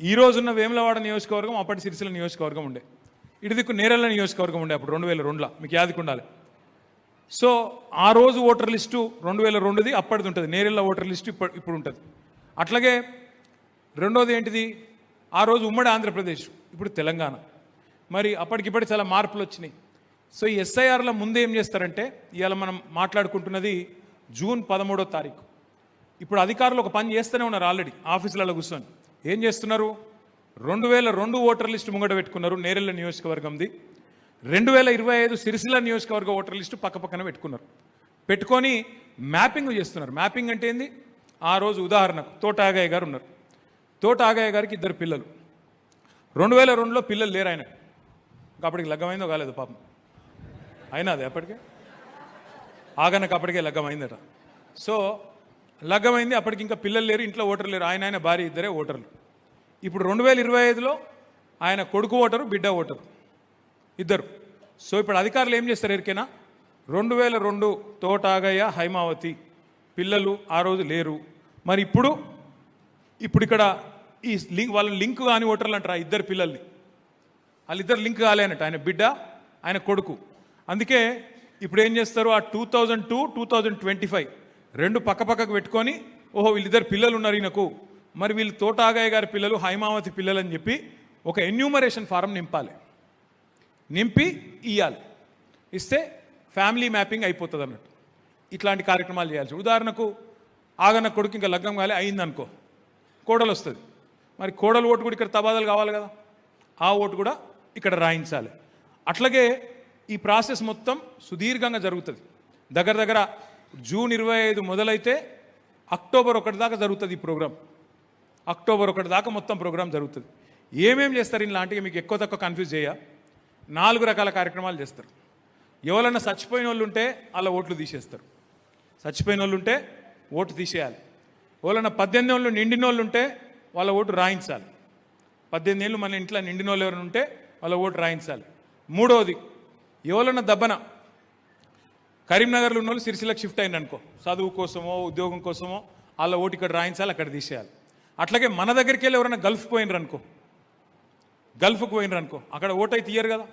ఈ రోజున్న వేములవాడ నియోజకవర్గం అప్పటి సిరిసిల్ల నియోజకవర్గం ఉండే, ఇటు దిక్కు నేరెళ్ళ నియోజకవర్గం ఉండే అప్పుడు 2002లో, మీకు యాదకుండాలి. సో ఆ రోజు ఓటర్ లిస్టు 2002ది అప్పటిది ఉంటుంది, నేరెళ్ళ ఓటర్ లిస్టు ఇప్పుడు ఉంటుంది. అట్లాగే రెండోది ఏంటిది, ఆ రోజు ఉమ్మడి ఆంధ్రప్రదేశ్, ఇప్పుడు తెలంగాణ. మరి అప్పటికిప్పటి చాలా మార్పులు వచ్చినాయి. సో ఈ ఎస్ఐఆర్ల ముందు ఏం చేస్తారంటే, ఇవాళ మనం మాట్లాడుకుంటున్నది జూన్ 13వ తారీఖు. ఇప్పుడు అధికారులు ఒక పని చేస్తూనే ఉన్నారు ఆల్రెడీ ఆఫీసులలో కూర్చొని. ఏం చేస్తున్నారు, 2002 ఓటర్ లిస్టు ముంగట పెట్టుకున్నారు నేరెళ్ళ నియోజకవర్గంది, 2025 సిరిసిల్ల నియోజకవర్గ ఓటర్ లిస్టు పక్కపక్కన పెట్టుకున్నారు. పెట్టుకొని మ్యాపింగ్ చేస్తున్నారు. మ్యాపింగ్ అంటే ఏంది, ఆ రోజు ఉదాహరణకు తోట ఆగయ్య గారు ఉన్నారు. తోట ఆగయ్య గారికి 2 పిల్లలు, 2002లో పిల్లలు లేరు ఆయన, అప్పటికి లగ్గమైందో కాలేదు పాపం, అయినా అది అప్పటికే ఆగనకు అప్పటికే లగ్గమైందట. సో లగ్గమైంది, అప్పటికి ఇంకా పిల్లలు లేరు, ఇంట్లో ఓటర్లు లేరు, ఆయన భార్య ఇద్దరే ఓటర్లు. ఇప్పుడు 2025లో ఆయన కొడుకు ఓటరు, బిడ్డ ఓటరు, ఇద్దరు. సో ఇప్పుడు అధికారులు ఏం చేస్తారు ఎరికైనా, 2002 తోట ఆగయ్య హైమావతి పిల్లలు ఆ రోజు లేరు. మరి ఇప్పుడు ఇక్కడ ఈ లింక్, వాళ్ళ లింక్ కాని ఓటర్లు అంటారు, ఇద్దరు పిల్లల్ని, వాళ్ళిద్దరు లింక్ కాలేనట, ఆయన బిడ్డ ఆయన కొడుకు. అందుకే ఇప్పుడు ఏం చేస్తారు, ఆ 2002, 2025 రెండు పక్కపక్కకు పెట్టుకొని, ఓహో వీళ్ళిద్దరు పిల్లలు ఉన్నారు ఈయనకు, మరి వీళ్ళు తోట ఆగయ్య గారి పిల్లలు హైమావతి పిల్లలు అని చెప్పి ఒక ఎన్యూమరేషన్ ఫారం నింపాలి, నింపి ఇవ్వాలి. ఇస్తే ఫ్యామిలీ మ్యాపింగ్ అయిపోతుంది అన్నట్టు. ఇట్లాంటి కార్యక్రమాలు చేయాల్సి, ఉదాహరణకు ఆగన్న కొడుకు ఇంకా లగ్నం కాలే, అయిందనుకో, కోడలు వస్తుంది, మరి కోడలు ఓటు కూడా ఇక్కడ తబాదాలు కావాలి కదా, ఆ ఓటు కూడా ఇక్కడ రాయించాలి. అట్లాగే ఈ ప్రాసెస్ మొత్తం సుదీర్ఘంగా జరుగుతుంది. దగ్గర దగ్గర జూన్ 25 మొదలైతే అక్టోబర్ 1 దాకా జరుగుతుంది ఈ ప్రోగ్రాం. అక్టోబర్ 1 దాకా మొత్తం ప్రోగ్రాం జరుగుతుంది. ఏమేమి చేస్తారు ఇలాంటివి మీకు ఎక్కువ తక్కువ కన్ఫ్యూజ్ 4 రకాల కార్యక్రమాలు చేస్తారు. ఎవరన్నా చచ్చిపోయిన వాళ్ళు ఉంటే అలా ఓట్లు తీసేస్తారు, చచ్చిపోయిన వాళ్ళు ఉంటే ఓటు తీసేయాలి. ఎవరన్నా 18 ఏళ్ళు నిండిన వాళ్ళు ఉంటే వాళ్ళ ఓటు రాయించాలి. 18 ఏళ్ళు మన ఇంట్లో నిండిన వాళ్ళు ఎవరైనా ఉంటే వాళ్ళ ఓటు రాయించాలి. మూడవది, ఎవరన్నా దబ్బన కరీంనగర్లో ఉన్న వాళ్ళు సిరిసిల్లకు షిఫ్ట్ అయింది అనుకో, చదువు కోసమో ఉద్యోగం కోసమో, వాళ్ళ ఓటు ఇక్కడ రాయించాలి, అక్కడ తీసేయాలి. అట్లాగే మన దగ్గరికి వెళ్ళి ఎవరైనా గల్ఫ్ పోయినరు అనుకో, అక్కడ ఓటు అయితే తీయరు కదా,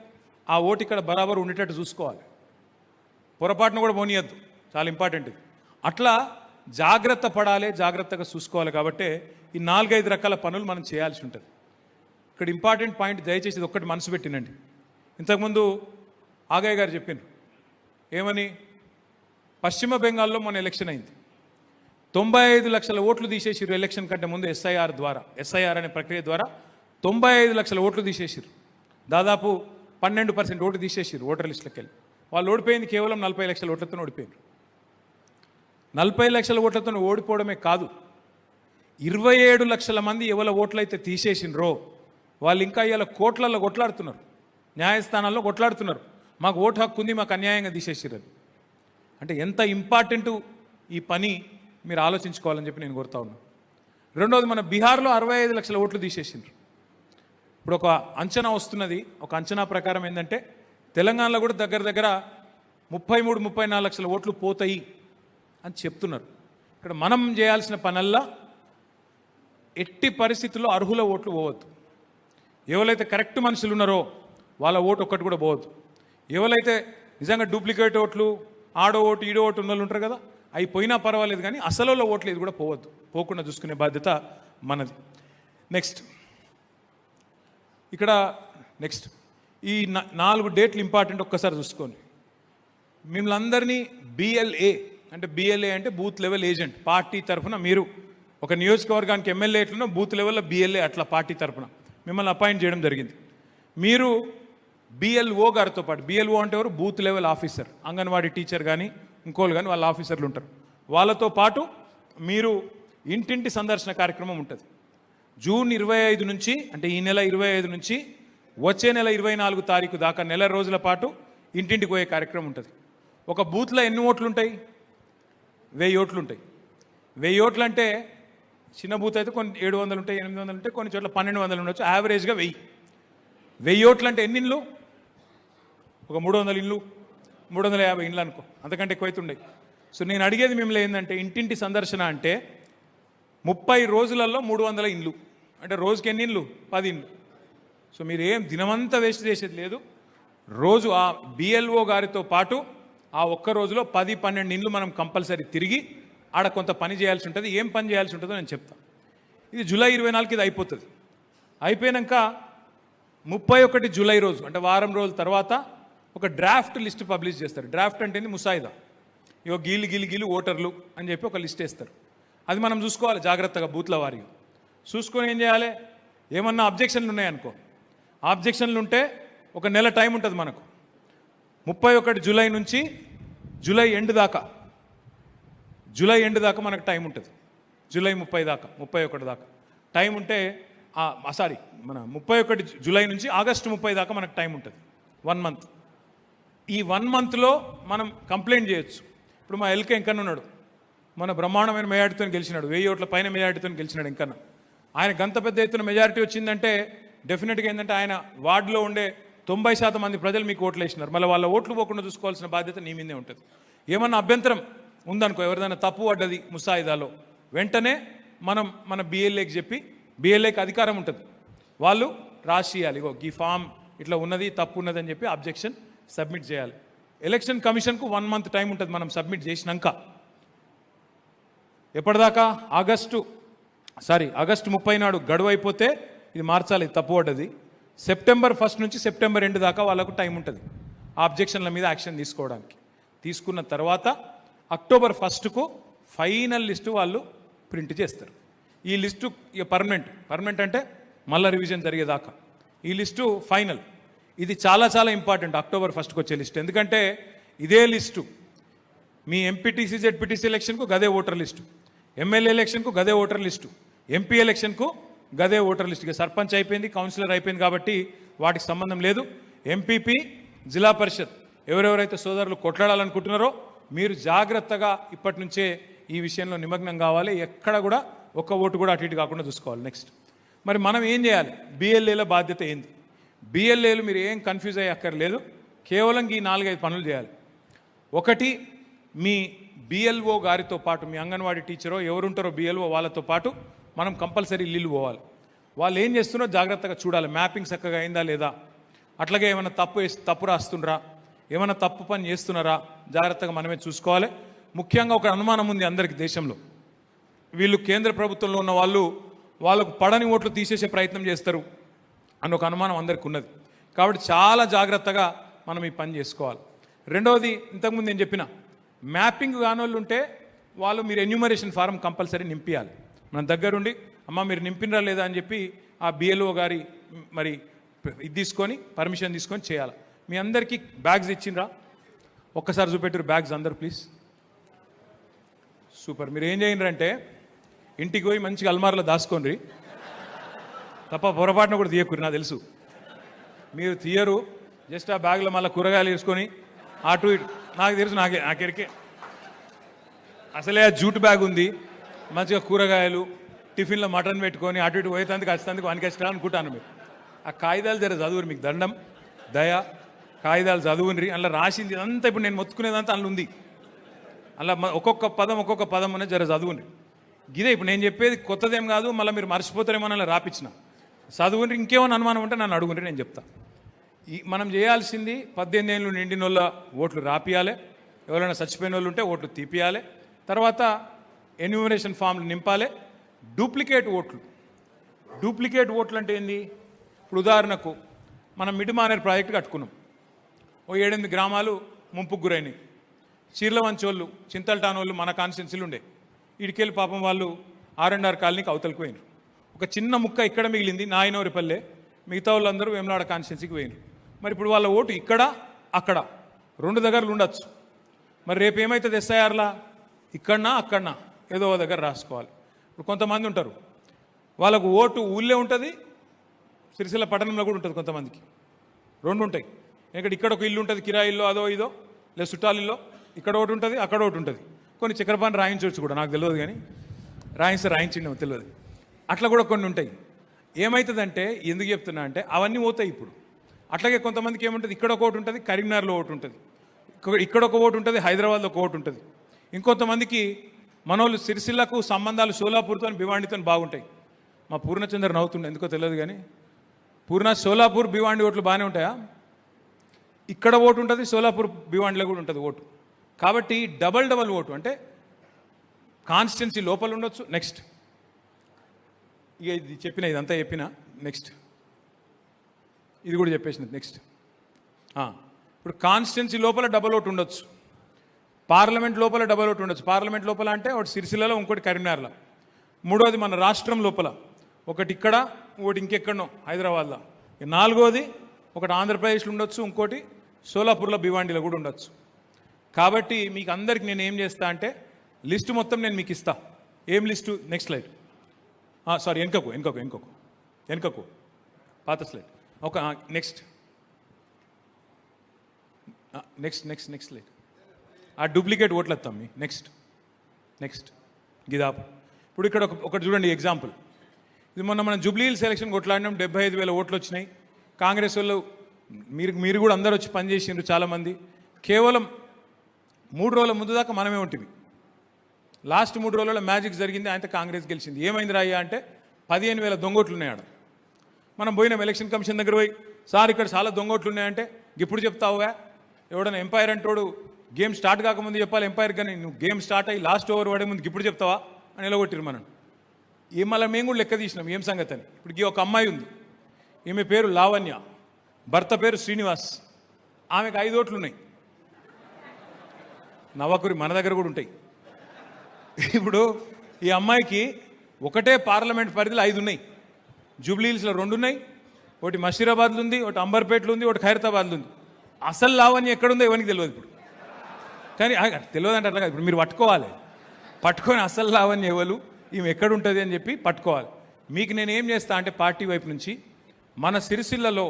ఆ ఓటు ఇక్కడ బరాబర్ ఉండేటట్టు చూసుకోవాలి, పొరపాటును కూడా పోనీయద్దు, చాలా ఇంపార్టెంట్ ఇది. అట్లా జాగ్రత్త పడాలి, జాగ్రత్తగా చూసుకోవాలి. కాబట్టి ఈ 4-5 రకాల పనులు మనం చేయాల్సి ఉంటుంది. ఇక్కడ ఇంపార్టెంట్ పాయింట్ దయచేసి ఇది ఒక్కటి మనసు పెట్టినండి. ఇంతకుముందు ఆగయ్య గారు చెప్పిండ్రు ఏమని, పశ్చిమ బెంగాల్లో మొన్న ఎలక్షన్ అయింది, 95 లక్షల ఓట్లు తీసేసిరు ఎలక్షన్ కంటే ముందు. ఎస్ఐఆర్ అనే ప్రక్రియ ద్వారా 95 లక్షల ఓట్లు తీసేసిరు, దాదాపు 12% ఓటు తీసేసిరు ఓటర్ లిస్టులకు వెళ్ళి. వాళ్ళు ఓడిపోయింది కేవలం 40 లక్షల ఓట్లతో ఓడిపోయారు. 40 లక్షల ఓట్లతో ఓడిపోవడమే కాదు, 27 లక్షల మంది ఎవరి ఓట్లు అయితే తీసేసినరో వాళ్ళు ఇంకా ఇవాళ కోట్లలో కొట్లాడుతున్నారు, న్యాయస్థానాల్లో కొట్లాడుతున్నారు, మాకు ఓటు హక్కు ఉంది, మాకు అన్యాయంగా తీసేసిరు. అంటే ఎంత ఇంపార్టెంటు ఈ పని మీరు ఆలోచించుకోవాలని చెప్పి నేను కోరుతా ఉన్నాను. రెండోది, మన బీహార్లో 65 లక్షల ఓట్లు తీసేసిండ్రు. ఇప్పుడు ఒక అంచనా వస్తున్నది, ఒక అంచనా ప్రకారం ఏంటంటే తెలంగాణలో కూడా దగ్గర దగ్గర 33-34 లక్షల ఓట్లు పోతాయి అని చెప్తున్నారు. ఇక్కడ మనం చేయాల్సిన పనల్లా ఎట్టి పరిస్థితుల్లో అర్హుల ఓట్లు పోవద్దు. ఎవరైతే కరెక్ట్ మనుషులు ఉన్నారో వాళ్ళ ఓటు ఒక్కటి కూడా పోవద్దు. ఎవరైతే నిజంగా డూప్లికేట్ ఓట్లు, ఆడో ఓటు ఈడో ఓటు ఉన్న వాళ్ళు ఉంటారు కదా, అవి పోయినా పర్వాలేదు, కానీ అసలు ఓట్లు ఇది కూడా పోవద్దు, పోకుండా చూసుకునే బాధ్యత మనది. నెక్స్ట్ ఈ 4 డేట్లు ఇంపార్టెంట్, ఒక్కసారి చూసుకోండి. మిమ్మల్ని అందరినీ BLA అంటే బూత్ లెవెల్ ఏజెంట్, పార్టీ తరఫున మీరు ఒక నియోజకవర్గానికి ఎమ్మెల్యే ఎట్లనో బూత్ లెవెల్లో BLA అట్లా పార్టీ తరఫున మిమ్మల్ని అపాయింట్ చేయడం జరిగింది. మీరు BLO గారితో పాటు, BLO అంటే ఎవరు, booth level officer, anganwadi teacher కానీ ఇంకోళ్ళు కానీ వాళ్ళ ఆఫీసర్లు ఉంటారు, వాళ్ళతో పాటు మీరు ఇంటింటి సందర్శన కార్యక్రమం ఉంటుంది. జూన్ 25 నుంచి, అంటే ఈ నెల 25 నుంచి వచ్చే నెల 24 తారీఖు దాకా నెల రోజుల పాటు ఇంటింటికి పోయే కార్యక్రమం ఉంటుంది. ఒక బూత్లో ఎన్ని ఓట్లు ఉంటాయి, 1000 ఓట్లు ఉంటాయి. 1000 ఓట్లు అంటే చిన్న బూత్ అయితే కొన్ని 700 ఉంటాయి, 800 ఉంటాయి, కొన్ని చోట్ల 1200 ఉండొచ్చు, యావరేజ్గా 1000 ఓట్లు అంటే ఎన్ని ఇండ్లు? ఒక 300 ఇండ్లు, 350 ఇండ్లు అనుకో, అంతకంటే ఎక్కువైతుండే. సో నేను అడిగేది మిమ్మల్ని ఏంటంటే, ఇంటింటి సందర్శన అంటే 30 రోజులలో 300 ఇండ్లు అంటే రోజుకి ఎన్ని ఇండ్లు? 10 ఇండ్లు. సో మీరు ఏం దినమంతా వేస్ట్ చేసేది లేదు. రోజు ఆ బిఎల్ఓ గారితో పాటు ఆ ఒక్క రోజులో 10-12 ఇండ్లు మనం కంపల్సరీ తిరిగి ఆడ కొంత పని చేయాల్సి ఉంటుంది. ఏం పని చేయాల్సి ఉంటుందో నేను చెప్తాను. ఇది జూలై 24కి ఇది అయిపోతుంది. అయిపోయాక 31 జూలై రోజు అంటే వారం రోజుల తర్వాత ఒక డ్రాఫ్ట్ లిస్ట్ పబ్లిష్ చేస్తారు. డ్రాఫ్ట్ అంటే ముసాయిదా, ఇగో గీలు ఓటర్లు అని చెప్పి ఒక లిస్ట్ వేస్తారు. అది మనం చూసుకోవాలి జాగ్రత్తగా, బూత్ల వారిగా చూసుకొని ఏం చేయాలి? ఏమన్నా అబ్జెక్షన్లు ఉన్నాయనుకో, ఆబ్జెక్షన్లు ఉంటే ఒక నెల టైం ఉంటుంది మనకు. 31 జూలై నుంచి జూలై ఎండ్ దాకా మనకు టైం ఉంటుంది. జూలై 30 దాకా, 31 దాకా టైం ఉంటే సారీ మన 31 జూలై నుంచి ఆగస్టు 30 దాకా మనకు టైం ఉంటుంది, 1 మంత్. ఈ 1 మంత్లో మనం కంప్లైంట్ చేయొచ్చు. ఇప్పుడు మా ఎల్కే ఎంకన్న ఉన్నాడు, మన బ్రహ్మాండమైన మెజార్టీతో గెలిచినాడు, 1000 ఓట్ల పైన మెజార్టీతో గెలిచినాడు ఎంకన్న. ఆయన గంత పెద్ద ఎత్తున మెజారిటీ వచ్చిందంటే డెఫినెట్గా ఏంటంటే ఆయన వార్డులో ఉండే 90% మంది ప్రజలు మీకు ఓట్లు వేసినారు. మళ్ళీ వాళ్ళ ఓట్లు పోకుండా చూసుకోవాల్సిన బాధ్యత నీ మీదే ఉంటుంది. ఏమన్నా అభ్యంతరం ఉందనుకో, ఎవరిదైనా తప్పు పడ్డది ముసాయిదాలో, వెంటనే మనం మన బిఎల్ఏకి చెప్పి, బిఎల్ఏకి అధికారం ఉంటుంది, వాళ్ళు రాసియాలి, ఇగో ఈ ఫామ్ ఇట్లా ఉన్నది, తప్పు ఉన్నది అని చెప్పి అబ్జెక్షన్ సబ్మిట్ చేయాలి. ఎలక్షన్ కమిషన్కు 1 మంత్ టైం ఉంటుంది మనం సబ్మిట్ చేసినాక. ఎప్పటిదాకా? ఆగస్టు 30 నాడు గడువు అయిపోతే ఇది మార్చాలి, తప్పు పడ్డది. సెప్టెంబర్ 1 నుంచి సెప్టెంబర్ 2 దాకా వాళ్ళకు టైం ఉంటుంది ఆ అబ్జెక్షన్ల మీద యాక్షన్ తీసుకోవడానికి. తీసుకున్న తర్వాత అక్టోబర్ 1కు ఫైనల్ లిస్టు వాళ్ళు ప్రింట్ చేస్తారు. ఈ లిస్టు ఇక పర్మనెంట్ అంటే మళ్ళీ రివిజన్ జరిగేదాకా ఈ లిస్టు ఫైనల్. ఇది చాలా చాలా ఇంపార్టెంట్ అక్టోబర్ 1కు వచ్చే లిస్టు. ఎందుకంటే ఇదే లిస్టు మీ ఎంపీటీసీ జెడ్పీటీసీ ఎలక్షన్కు గదే ఓటర్ లిస్టు, ఎమ్మెల్యే ఎలక్షన్కు గదే ఓటర్ లిస్టు, ఎంపీ ఎలక్షన్కు గదే ఓటర్ లిస్ట్. ఇక సర్పంచ్ అయిపోయింది, కౌన్సిలర్ అయిపోయింది కాబట్టి వాటికి సంబంధం లేదు. ఎంపీపీ, జిల్లా పరిషత్ ఎవరెవరైతే సోదరులు కొట్లాడాలనుకుంటున్నారో మీరు జాగ్రత్తగా ఇప్పటి నుంచే ఈ విషయంలో నిమగ్నం కావాలి. ఎక్కడ కూడా ఒక్క ఓటు కూడా అటు ఇటు కాకుండా చూసుకోవాలి. నెక్స్ట్ మరి మనం ఏం చేయాలి? బిఎల్ఏల బాధ్యత ఏంది? బిఎల్ఏలు మీరు ఏం కన్ఫ్యూజ్ అయ్యి అక్కర్లేదు, కేవలం ఈ 4-5 పనులు చేయాలి. ఒకటి, మీ బిఎల్ఓ గారితో పాటు మీ అంగన్వాడీ టీచరో ఎవరుంటారో బిఎల్ఓ వాళ్ళతో పాటు మనం కంపల్సరీ ఇల్లు పోవాలి. వాళ్ళు ఏం చేస్తున్నారో జాగ్రత్తగా చూడాలి. మ్యాపింగ్ చక్కగా అయిందా లేదా, అట్లాగే ఏమైనా తప్పు రాస్తుండ్రా, ఏమైనా తప్పు పని చేస్తున్నారా, జాగ్రత్తగా మనమే చూసుకోవాలి. ముఖ్యంగా ఒక అనుమానం ఉంది అందరికీ దేశంలో, వీళ్ళు కేంద్ర ప్రభుత్వంలో ఉన్న వాళ్ళకు పడని ఓట్లు తీసేసే ప్రయత్నం చేస్తారు అని ఒక అనుమానం అందరికీ ఉన్నది. కాబట్టి చాలా జాగ్రత్తగా మనం ఈ పని చేసుకోవాలి. రెండవది, ఇంతకుముందు నేను చెప్పిన మ్యాపింగ్ కానోళ్ళు ఉంటే మీరు ఎన్యూమరేషన్ ఫారం కంపల్సరీ నింపియాలి. మన దగ్గరుండి అమ్మ మీరు నింపినరా లేదా అని చెప్పి ఆ బిఎల్ఓ గారి మరి ఇది తీసుకొని పర్మిషన్ తీసుకొని చేయాలి. మీ అందరికీ బ్యాగ్స్ ఇచ్చిండ్రా? ఒక్కసారి చూపెట్టారు బ్యాగ్స్ అందరు ప్లీజ్. సూపర్. మీరు ఏం చేయండి ఇంటికి పోయి మంచిగా అల్మార్లో దాచుకోండి, తప్ప పొరపాటున కూడా తీయకూరి. నాకు తెలుసు మీరు తీయరు, జస్ట్ ఆ బ్యాగ్లో మళ్ళీ కూరగాయలు వేసుకొని అటు ఇటు. నాకు తెలుసు, నాకెరికే అసలే ఆ జూట్ బ్యాగ్ ఉంది, మంచిగా కూరగాయలు టిఫిన్లో మటన్ పెట్టుకొని అటు ఇటు పోయేందుకు వచ్చేందుకు వనికేస్తా అనుకుంటాను. మీరు ఆ కాగితాలు జర చదువురు, మీకు దండం దయ, కాగితాలు చదువుని. అందులో రాసింది అంతా ఇప్పుడు నేను మొత్తుకునేదంతా అందులో ఉంది. అలా ఒక్కొక్క పదం అనేది జర చదువుని. ఇదే ఇప్పుడు నేను చెప్పేది కొత్తదేం కాదు, మళ్ళీ మీరు మర్చిపోతారేమో అలా రాపించిన చదువుని. ఇంకేమైనా అనుమానం ఉంటే నన్ను అడుగుంటే నేను చెప్తా. మనం చేయాల్సింది 18 ఏళ్ళు నిండిన వాళ్ళ ఓట్లు రాపియాలి, ఎవరైనా చచ్చిపోయిన వాళ్ళు ఉంటే ఓట్లు తీపియాలి, తర్వాత ఎన్యూమరేషన్ ఫామ్లు నింపాలి. డూప్లికేట్ ఓట్లు అంటే ఏంది? ఇప్పుడు ఉదాహరణకు మనం మిడిమానేర్ ప్రాజెక్టు కట్టుకున్నాం, ఓ 7-8 గ్రామాలు ముంపుకు గురైనాయి. చీర్లవంచోళ్ళు, చింతల్టాన్ వాళ్ళు మన కాన్స్టిట్యున్సీలు ఉండే, ఇడికెళ్ళి పాపం వాళ్ళు R&R కాలనీకి అవతలకు పోయినారు. ఒక చిన్న ముక్క ఇక్కడ మిగిలింది నాయనోరిపల్లె, మిగతా వాళ్ళందరూ వేములాడ కాన్స్టిట్యున్సీకి పోయినారు. మరి ఇప్పుడు వాళ్ళ ఓటు ఇక్కడ అక్కడ 2 దగ్గరలు ఉండొచ్చు. మరి రేపు ఏమవుతుంది? ఎస్ఐఆర్లా ఇక్కడనా అక్కడనా ఏదో దగ్గర రాసుకోవాలి. ఇప్పుడు కొంతమంది ఉంటారు వాళ్ళకు ఓటు ఊళ్ళే ఉంటుంది, సిరిసిల్ల పట్టణంలో కూడా ఉంటుంది, కొంతమందికి 2 ఉంటాయి. ఇక్కడ ఒక ఇల్లు ఉంటుంది, కిరాయి ఇల్లు అదో ఇదో, లేదా చుట్టాలిల్లో, ఇక్కడ ఒకటి ఉంటుంది అక్కడ ఒకటి ఉంటుంది. కొన్ని చక్రపాణి రాయించవచ్చు కూడా, నాకు తెలియదు. కానీ రాయించిండేమో తెలియదు. అట్లా కూడా కొన్ని ఉంటాయి. ఏమవుతుందంటే ఎందుకు చెప్తున్నా అంటే అవన్నీ పోతాయి ఇప్పుడు. అట్లాగే కొంతమందికి ఏముంటుంది, ఇక్కడ ఒక ఓటు ఉంటుంది, కరీంనగర్లో ఓటు ఉంటుంది, ఇక్కడ ఒక ఓటు ఉంటుంది, హైదరాబాద్లో ఒక ఓటు ఉంటుంది. ఇంకొంతమందికి మనోళ్ళు సిరిసిల్లకు సంబంధాలు షోలాపూర్తో భివాండితో బాగుంటాయి. మా పూర్ణచంద్ర నవ్వుతుండే ఎందుకో తెలియదు కానీ షోలాపూర్ భివాండి ఓట్లు బాగానే ఉంటాయా? ఇక్కడ ఓటు ఉంటుంది, షోలాపూర్ భివాండిలో కూడా ఉంటుంది ఓటు. కాబట్టి డబల్ ఓటు అంటే కాన్స్టిట్యున్సీ లోపల ఉండొచ్చు. నెక్స్ట్ ఇక ఇది చెప్పిన, ఇదంతా చెప్పిన. నెక్స్ట్ ఇది కూడా చెప్పేసినది. నెక్స్ట్ ఇప్పుడు కాన్స్టిట్యున్సీ లోపల డబల్ ఓటు ఉండొచ్చు, పార్లమెంట్ లోపల డబల్ ఓటు ఉండొచ్చు. పార్లమెంట్ లోపల అంటే ఒకటి సిరిసిల్లలో, ఇంకోటి కరీంనగర్లో, మూడోది మన రాష్ట్రం లోపల, ఒకటి ఇక్కడ, ఇంకోటి ఇంకెక్కడనో హైదరాబాద్లో, నాలుగోది ఒకటి ఆంధ్రప్రదేశ్లో ఉండొచ్చు, ఇంకోటి సోలాపూర్లో భివాండిలో కూడా ఉండొచ్చు. కాబట్టి మీకు అందరికి నేను ఏం చేస్తా అంటే లిస్టు మొత్తం నేను మీకు ఇస్తా. ఏం లిస్టు? Next slide. సారీ, వెనుకకు పాత స్లైడ్. ఒక నెక్స్ట్ స్లైడ్. ఆ డూప్లికేట్ ఓట్లు వస్తాం మీ. నెక్స్ట్ గిదాపు. ఇప్పుడు ఇక్కడ ఒకటి చూడండి ఎగ్జాంపుల్. ఇది మొన్న మనం జూబ్లీ హిల్స్ ఎలక్షన్ కొట్లాడినాం, 75,000 ఓట్లు వచ్చినాయి. కాంగ్రెస్ వాళ్ళు మీరు కూడా అందరూ వచ్చి పనిచేసిండ్రు చాలామంది. కేవలం 3 రోజుల ముందు దాకా మనమే ఉంటుంది. లాస్ట్ 3 రోజులలో మ్యాజిక్ జరిగింది, ఆయనతో కాంగ్రెస్ గెలిచింది. ఏమైంది రాయ్యా అంటే 15,000 దొంగోట్లు ఉన్నాయి ఆడ. మనం పోయినాం ఎలక్షన్ కమిషన్ దగ్గర పోయి, సార్ ఇక్కడ చాలా దొంగోట్లు ఉన్నాయంటే, ఇప్పుడు చెప్తావుగా, ఎవడన్నా ఎంపైర్ అంటోడు గేమ్ స్టార్ట్ కాకముందు చెప్పాలి ఎంపైర్, కానీ నువ్వు గేమ్ స్టార్ట్ అయ్యి లాస్ట్ ఓవర్ పడే ముందు ఇప్పుడు చెప్తావా అని నిలగొట్టిరు మనం. మళ్ళీ మేము కూడా లెక్క తీసినాం ఏం సంగతి అని. ఇప్పుడు ఒక అమ్మాయి ఉంది, ఈమె పేరు లావణ్య, భర్త పేరు శ్రీనివాస్, ఆమెకు 5 ఓట్లు ఉన్నాయి. నవ్వకురి మన దగ్గర కూడా ఉంటాయి. ఇప్పుడు ఈ అమ్మాయికి ఒకటే పార్లమెంట్ పరిధిలో 5 ఉన్నాయి. జూబ్లీ హిల్స్లో 2 ఉన్నాయి, ఒకటి మషీరాబాద్లో ఉంది, ఒకటి అంబర్పేటలో ఉంది, ఒకటి ఖైరతాబాద్లో ఉంది. అసలు లావణ్య ఎక్కడుందో ఎవరికి తెలియదు ఇప్పుడు. కానీ తెలియదు అంటే అట్లా కాదు, ఇప్పుడు మీరు పట్టుకొని అసలు లావణ్య ఎవరు, ఈమె ఎక్కడుంటుంది అని చెప్పి పట్టుకోవాలి. మీకు నేను ఏం చేస్తా అంటే పార్టీ వైపు నుంచి మన సిరిసిల్లలో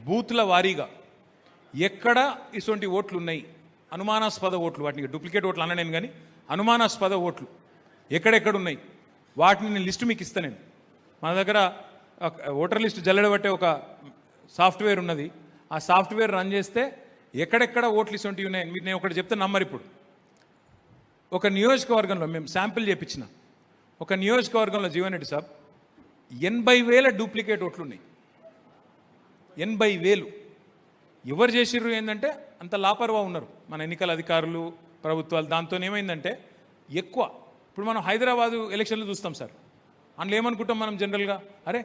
బూత్ల వారీగా ఎక్కడ ఇటువంటి ఓట్లు ఉన్నాయి, అనుమానాస్పద ఓట్లు, వాటిని డూప్లికేట్ ఓట్లు అనలేను కానీ అనుమానాస్పద ఓట్లు ఎక్కడెక్కడ ఉన్నాయి వాటిని నేను లిస్టు మీకు ఇస్తాను. నేను మన దగ్గర ఓటర్ లిస్టు జల్లెడబట్టే ఒక సాఫ్ట్వేర్ ఉన్నది. ఆ సాఫ్ట్వేర్ రన్ చేస్తే ఎక్కడెక్కడ ఓట్లు ఇటువంటివి ఉన్నాయి మీకు నేను ఒకటి చెప్తే నమ్మరు. ఇప్పుడు ఒక నియోజకవర్గంలో మేము శాంపిల్ చేయించిన ఒక నియోజకవర్గంలో జీవన్ రెడ్డి సాబ్ 80,000 డూప్లికేట్ ఓట్లు ఉన్నాయి. 80,000 ఎవరు చేసిర్రు ఏంటంటే అంత లాపర్వా ఉన్నారు మన ఎన్నికల అధికారులు, ప్రభుత్వాలు. దాంతో ఏమైందంటే ఎక్కువ. ఇప్పుడు మనం హైదరాబాదు ఎలక్షన్లు చూస్తాం సార్, అందులో ఏమనుకుంటాం మనం జనరల్గా, అరే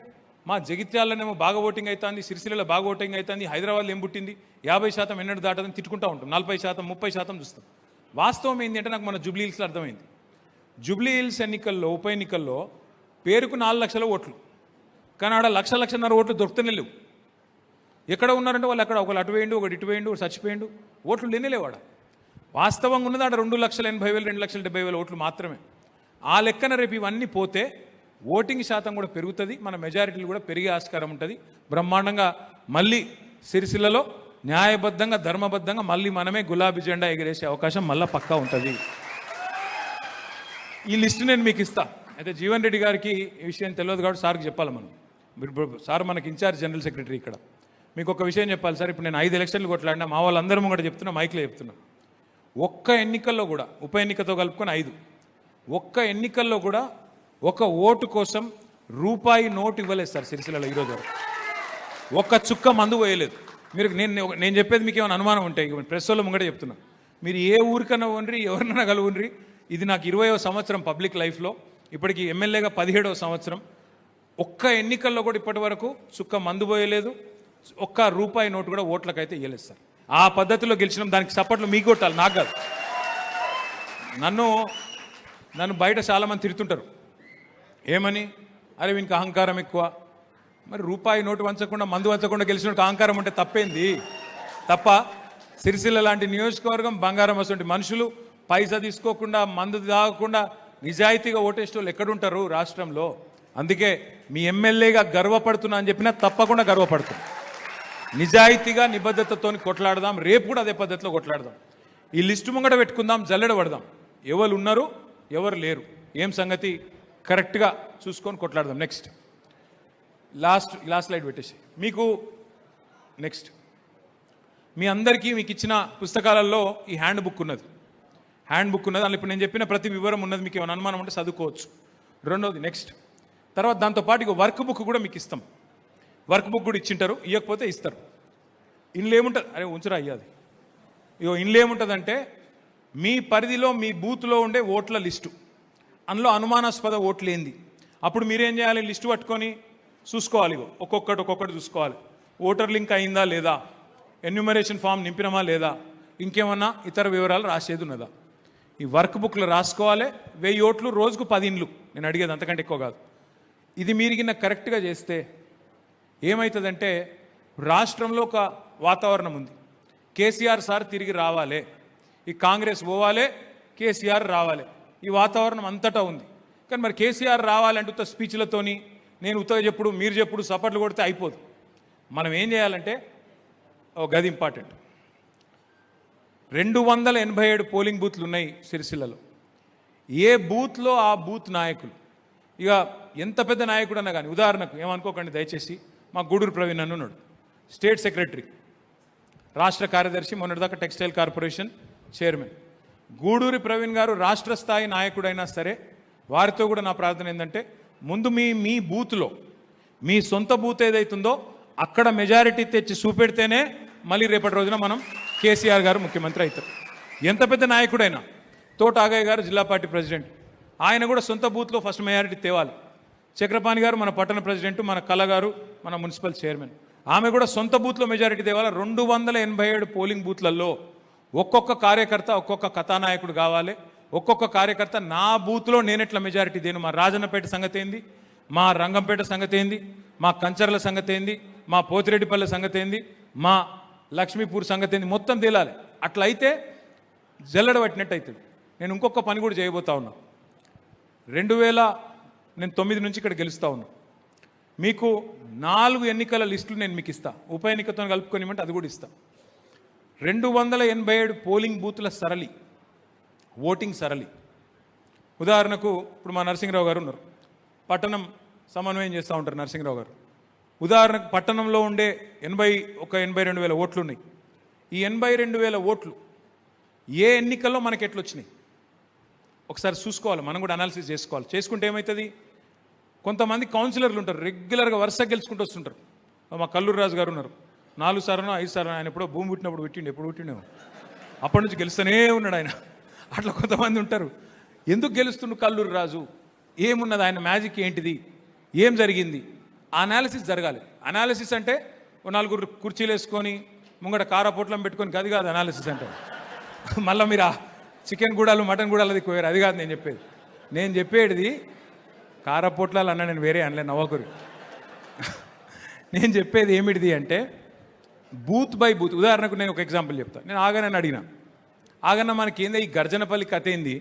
మా జగిత్యాలనేమో బాగా ఓటింగ్ అవుతుంది, సిరిసిల్లలో బాగా ఓటింగ్ అవుతుంది, హైదరాబాద్లో ఏం పుట్టింది 50% ఎన్నడూ దాటదని తిట్టుకుంటూ ఉంటాం, 40%, 30% చూస్తాం. వాస్తవం ఏంటి అంటే నాకు మన జూబ్లీ హిల్స్లో అర్థమైంది. జూబ్లీ హిల్స్ ఎన్నికల్లో, ఉప ఎన్నికల్లో పేరుకు 4 లక్షల ఓట్లు, కానీ ఆడ 1,00,000 ఓట్లు దొరుకుతూనే లేవు. ఎక్కడ ఉన్నారంటే వాళ్ళు అక్కడ ఒకళ్ళు అటు వేయండు, ఒకటి ఇటు వేయండు, ఒకటి చచ్చిపోయిండు, ఓట్లు లేనేలేవు ఆడ. వాస్తవంగా ఉన్నది ఆడ 2,80,000, 2,70,000 ఓట్లు మాత్రమే. ఆ లెక్కన రేపు ఇవన్నీ పోతే ఓటింగ్ శాతం కూడా పెరుగుతుంది, మన మెజారిటీలు కూడా పెరిగే ఆస్కారం ఉంటుంది. బ్రహ్మాండంగా మళ్ళీ సిరిసిల్లలో న్యాయబద్ధంగా, ధర్మబద్ధంగా మళ్ళీ మనమే గులాబీ జెండా ఎగిరేసే అవకాశం మళ్ళీ పక్కా ఉంటుంది. ఈ లిస్టు నేను మీకు ఇస్తా. అయితే జీవన్ రెడ్డి గారికి ఈ విషయం తెలియదు కాబట్టి సార్కి చెప్పాలి మనం. సార్ మనకి ఇన్ఛార్జ్ జనరల్ సెక్రటరీ ఇక్కడ. మీకు ఒక విషయం చెప్పాలి సార్, ఇప్పుడు నేను 5 ఎలక్షన్లు కొట్లాడినా, మా వాళ్ళందరూ ముంగట చెప్తున్నా, మైక్లో చెప్తున్నా, ఒక్క ఎన్నికల్లో కూడా, ఉప ఎన్నికతో కలుపుకొని 5, ఒక్క ఎన్నికల్లో కూడా ఒక ఓటు కోసం రూపాయి నోటు ఇవ్వలేదు సార్ సిరిసిల్లలో ఈరోజు వరకు. ఒక్క చుక్క మందు పోయలేదు. మీరు నేను చెప్పేది మీకు ఏమైనా అనుమానం ఉంటాయి, ప్రెస్ వాళ్ళ ముంగట చెప్తున్నా, మీరు ఏ ఊరికన్నా ఉండ్రి, ఎవరినైనా కలువుండ్రి, ఇది నాకు 20వ సంవత్సరం పబ్లిక్ లైఫ్లో, ఇప్పటికి ఎమ్మెల్యేగా 17వ సంవత్సరం. ఒక్క ఎన్నికల్లో కూడా ఇప్పటి వరకు చుక్క మందు పోయలేదు, ఒక్క రూపాయి నోటు కూడా ఓట్లకైతే ఇవ్వలేదు సార్. ఆ పద్ధతిలో గెలిచినాం, దానికి సపోర్ట్లు మీకు కొట్టాలి, నాకు కాదు. నన్ను బయట చాలామంది తిడుతుంటారు, ఏమని, అరే వీనికి అహంకారం ఎక్కువ. మరి రూపాయి నోటు వంచకుండా, మందు వంచకుండా గెలిచినట్టు అహంకారం ఉంటే తప్పేంది? తప్ప సిరిసిల్ల లాంటి నియోజకవర్గం, బంగారం అసలు మనుషులు పైసా తీసుకోకుండా, మందు తాగకుండా నిజాయితీగా ఓటేసేవాళ్ళు ఎక్కడుంటారు రాష్ట్రంలో? అందుకే మీ ఎమ్మెల్యేగా గర్వపడుతున్నా అని చెప్పినా తప్పకుండా గర్వపడుతున్నా. నిజాయితీగా, నిబద్ధతతో కొట్లాడదాం, రేపు కూడా అదే పద్ధతిలో కొట్లాడదాం. ఈ లిస్టు ముంగట పెట్టుకుందాం, జల్లెడ పడదాం, ఎవరు ఉన్నారు ఎవరు లేరు, ఏం సంగతి, కరెక్ట్గా చూసుకొని కొట్లాడదాం. నెక్స్ట్ లాస్ట్ స్లైడ్ పెట్టేసి మీకు నెక్స్ట్ మీ అందరికీ మీకు ఇచ్చిన పుస్తకాలలో ఈ హ్యాండ్ బుక్ ఉన్నది. అందులో ఇప్పుడు నేను చెప్పిన ప్రతి వివరం ఉన్నది. మీకు ఏమైనా అనుమానం ఉంటే చదువుకోవచ్చు. రెండవది నెక్స్ట్ తర్వాత దాంతోపాటు ఇక వర్క్ బుక్ కూడా మీకు ఇస్తాం. వర్క్ బుక్ కూడా ఇచ్చింటారు, ఇవ్వకపోతే ఇస్తారు. ఇందులో ఏముంటుంది, అరే ఉంచరా అయ్యాది. ఇగో ఇందులో ఏముంటుందంటే మీ పరిధిలో మీ బూత్లో ఉండే ఓట్ల లిస్టు, అందులో అనుమానాస్పద ఓట్లు ఏంది. అప్పుడు మీరేం చేయాలి, లిస్టు పట్టుకొని చూసుకోవాలి. ఇగో ఒక్కొక్కటి చూసుకోవాలి. ఓటర్ లింక్ అయిందా లేదా, ఎన్యూమరేషన్ ఫామ్ నింపినమా లేదా, ఇంకేమన్నా ఇతర వివరాలు రాసేది ఉన్నదా. ఈ వర్క్ బుక్లో రాసుకోవాలి. 1000 ఓట్లు రోజుకు 10 ఇండ్లు. నేను అడిగేది అంతకంటే ఎక్కువ కాదు. ఇది మీరు కింద కరెక్ట్గా చేస్తే ఏమవుతుందంటే రాష్ట్రంలో ఒక వాతావరణం ఉంది. కేసీఆర్ సార్ తిరిగి రావాలి, ఈ కాంగ్రెస్ పోవాలి, కేసీఆర్ రావాలి, ఈ వాతావరణం అంతటా ఉంది. కానీ మరి కేసీఆర్ రావాలంటే ఉత్త స్పీచ్లతోని నేను ఉత్తగా చెప్పుడు మీరు చెప్పుడు సపోర్ట్లు కొడితే అయిపోదు. మనం ఏం చేయాలంటే గది ఇంపార్టెంట్. 287 పోలింగ్ బూత్లు ఉన్నాయి సిరిసిల్లలో. ఏ బూత్లో ఆ బూత్ నాయకులు, ఇక ఎంత పెద్ద నాయకుడు అన్నా కానీ, ఉదాహరణకు ఏమనుకోకండి దయచేసి, మా గూడూరు ప్రవీణ్ అన్న ఉన్నాడు, స్టేట్ సెక్రటరీ, రాష్ట్ర కార్యదర్శి, మొన్నటిదాకా textile corporation chairman. Guduri Praveen గారు రాష్ట్ర స్థాయి నాయకుడైనా సరే వారితో కూడా నా ప్రార్థన ఏంటంటే ముందు మీ బూత్లో మీ సొంత బూత్ ఏదైతుందో అక్కడ మెజారిటీ తెచ్చి చూపెడితేనే మళ్ళీ రేపటి రోజున మనం కేసీఆర్ గారు ముఖ్యమంత్రి అవుతారు. ఎంత పెద్ద నాయకుడైనా, తోట ఆగయ్య గారు జిల్లా పార్టీ ప్రెసిడెంట్, ఆయన కూడా సొంత బూత్లో ఫస్ట్ మెజారిటీ తేవాలి. చక్రపాణి గారు మన పట్టణ ప్రెసిడెంట్, మన కళ గారు మన మున్సిపల్ చైర్మన్, ఆమె కూడా సొంత బూత్లో మెజారిటీ తేవాలి. 287 పోలింగ్ బూత్లలో ఒక్కొక్క కార్యకర్త ఒక్కొక్క కథానాయకుడు కావాలి. ఒక్కొక్క కార్యకర్త నా బూత్లో నేనెట్లా మెజారిటీ దేను, మా రాజన్నపేట సంగతి ఏంది, మా రంగంపేట సంగతి ఏంది, మా కంచర్ల సంగతి ఏంది, మా పోతిరెడ్డిపల్లె సంగతి ఏంది, మా లక్ష్మీపూర్ సంగతి ఏంది, మొత్తం తేలాలి. అట్లయితే జల్లెడ పట్టినట్టు అవుతుంది. నేను ఇంకొక పని కూడా చేయబోతా ఉన్నా. 2009 నుంచి ఇక్కడ గెలుస్తూ ఉన్నా. మీకు 4 ఎన్నికల లిస్టులు నేను మీకు ఇస్తా, ఉప ఎన్నికతో కలుపుకొనిమంటే అది కూడా ఇస్తా. 287 పోలింగ్ బూత్ల సరళి, ఓటింగ్ సరళి. ఉదాహరణకు ఇప్పుడు మా నరసింహరావు గారు ఉన్నారు, పట్టణం సమన్వయం చేస్తూ ఉంటారు నరసింహరావు గారు. ఉదాహరణకు పట్టణంలో ఉండే 82,000 ఓట్లు ఉన్నాయి. ఈ 82,000 ఓట్లు ఏ ఎన్నికల్లో మనకి ఎట్లొచ్చినాయి ఒకసారి చూసుకోవాలి. మనం కూడా అనాలిసిస్ చేసుకోవాలి. చేసుకుంటే ఏమవుతుంది, కొంతమంది కౌన్సిలర్లు ఉంటారు, రెగ్యులర్గా వరుస గెలుచుకుంటూ వస్తుంటారు. మా కల్లూరు రాజు గారు ఉన్నారు, 4 సార్లు 5 సార్లు, ఆయన ఎప్పుడో భూమి పుట్టినప్పుడు పెట్టిండు, ఎప్పుడు పుట్టిండేమో, అప్పటి నుంచి గెలుస్తూనే ఉన్నాడు ఆయన. అట్లా కొంతమంది ఉంటారు. ఎందుకు గెలుస్తుండు కల్లూరు రాజు, ఏమున్నది, ఆయన మ్యాజిక్ ఏంటిది, ఏం జరిగింది, ఆ అనాలిసిస్ జరగాలి. అనాలిసిస్ అంటే 4 కుర్చీలు వేసుకొని ముంగట కారపోట్లం పెట్టుకొని గది కాదు అనాలిసిస్ అంటే. మళ్ళీ మీరు ఆ చికెన్ గూడాలు మటన్ గూడాలు అది కోయారు, అది కాదు నేను చెప్పేది. నేను చెప్పేది కారపోట్లాలు అన్నా, నేను వేరే అనలే నవ్వకూరి. నేను చెప్పేది ఏమిటిది అంటే బూత్ బై బూత్. ఉదాహరణకు నేను ఒక ఎగ్జాంపుల్ చెప్తాను. నేను ఆగనని అడిగిన, ఆగన్న మనకి ఏంది ఈ గర్జనపల్లి కథ ఏంది,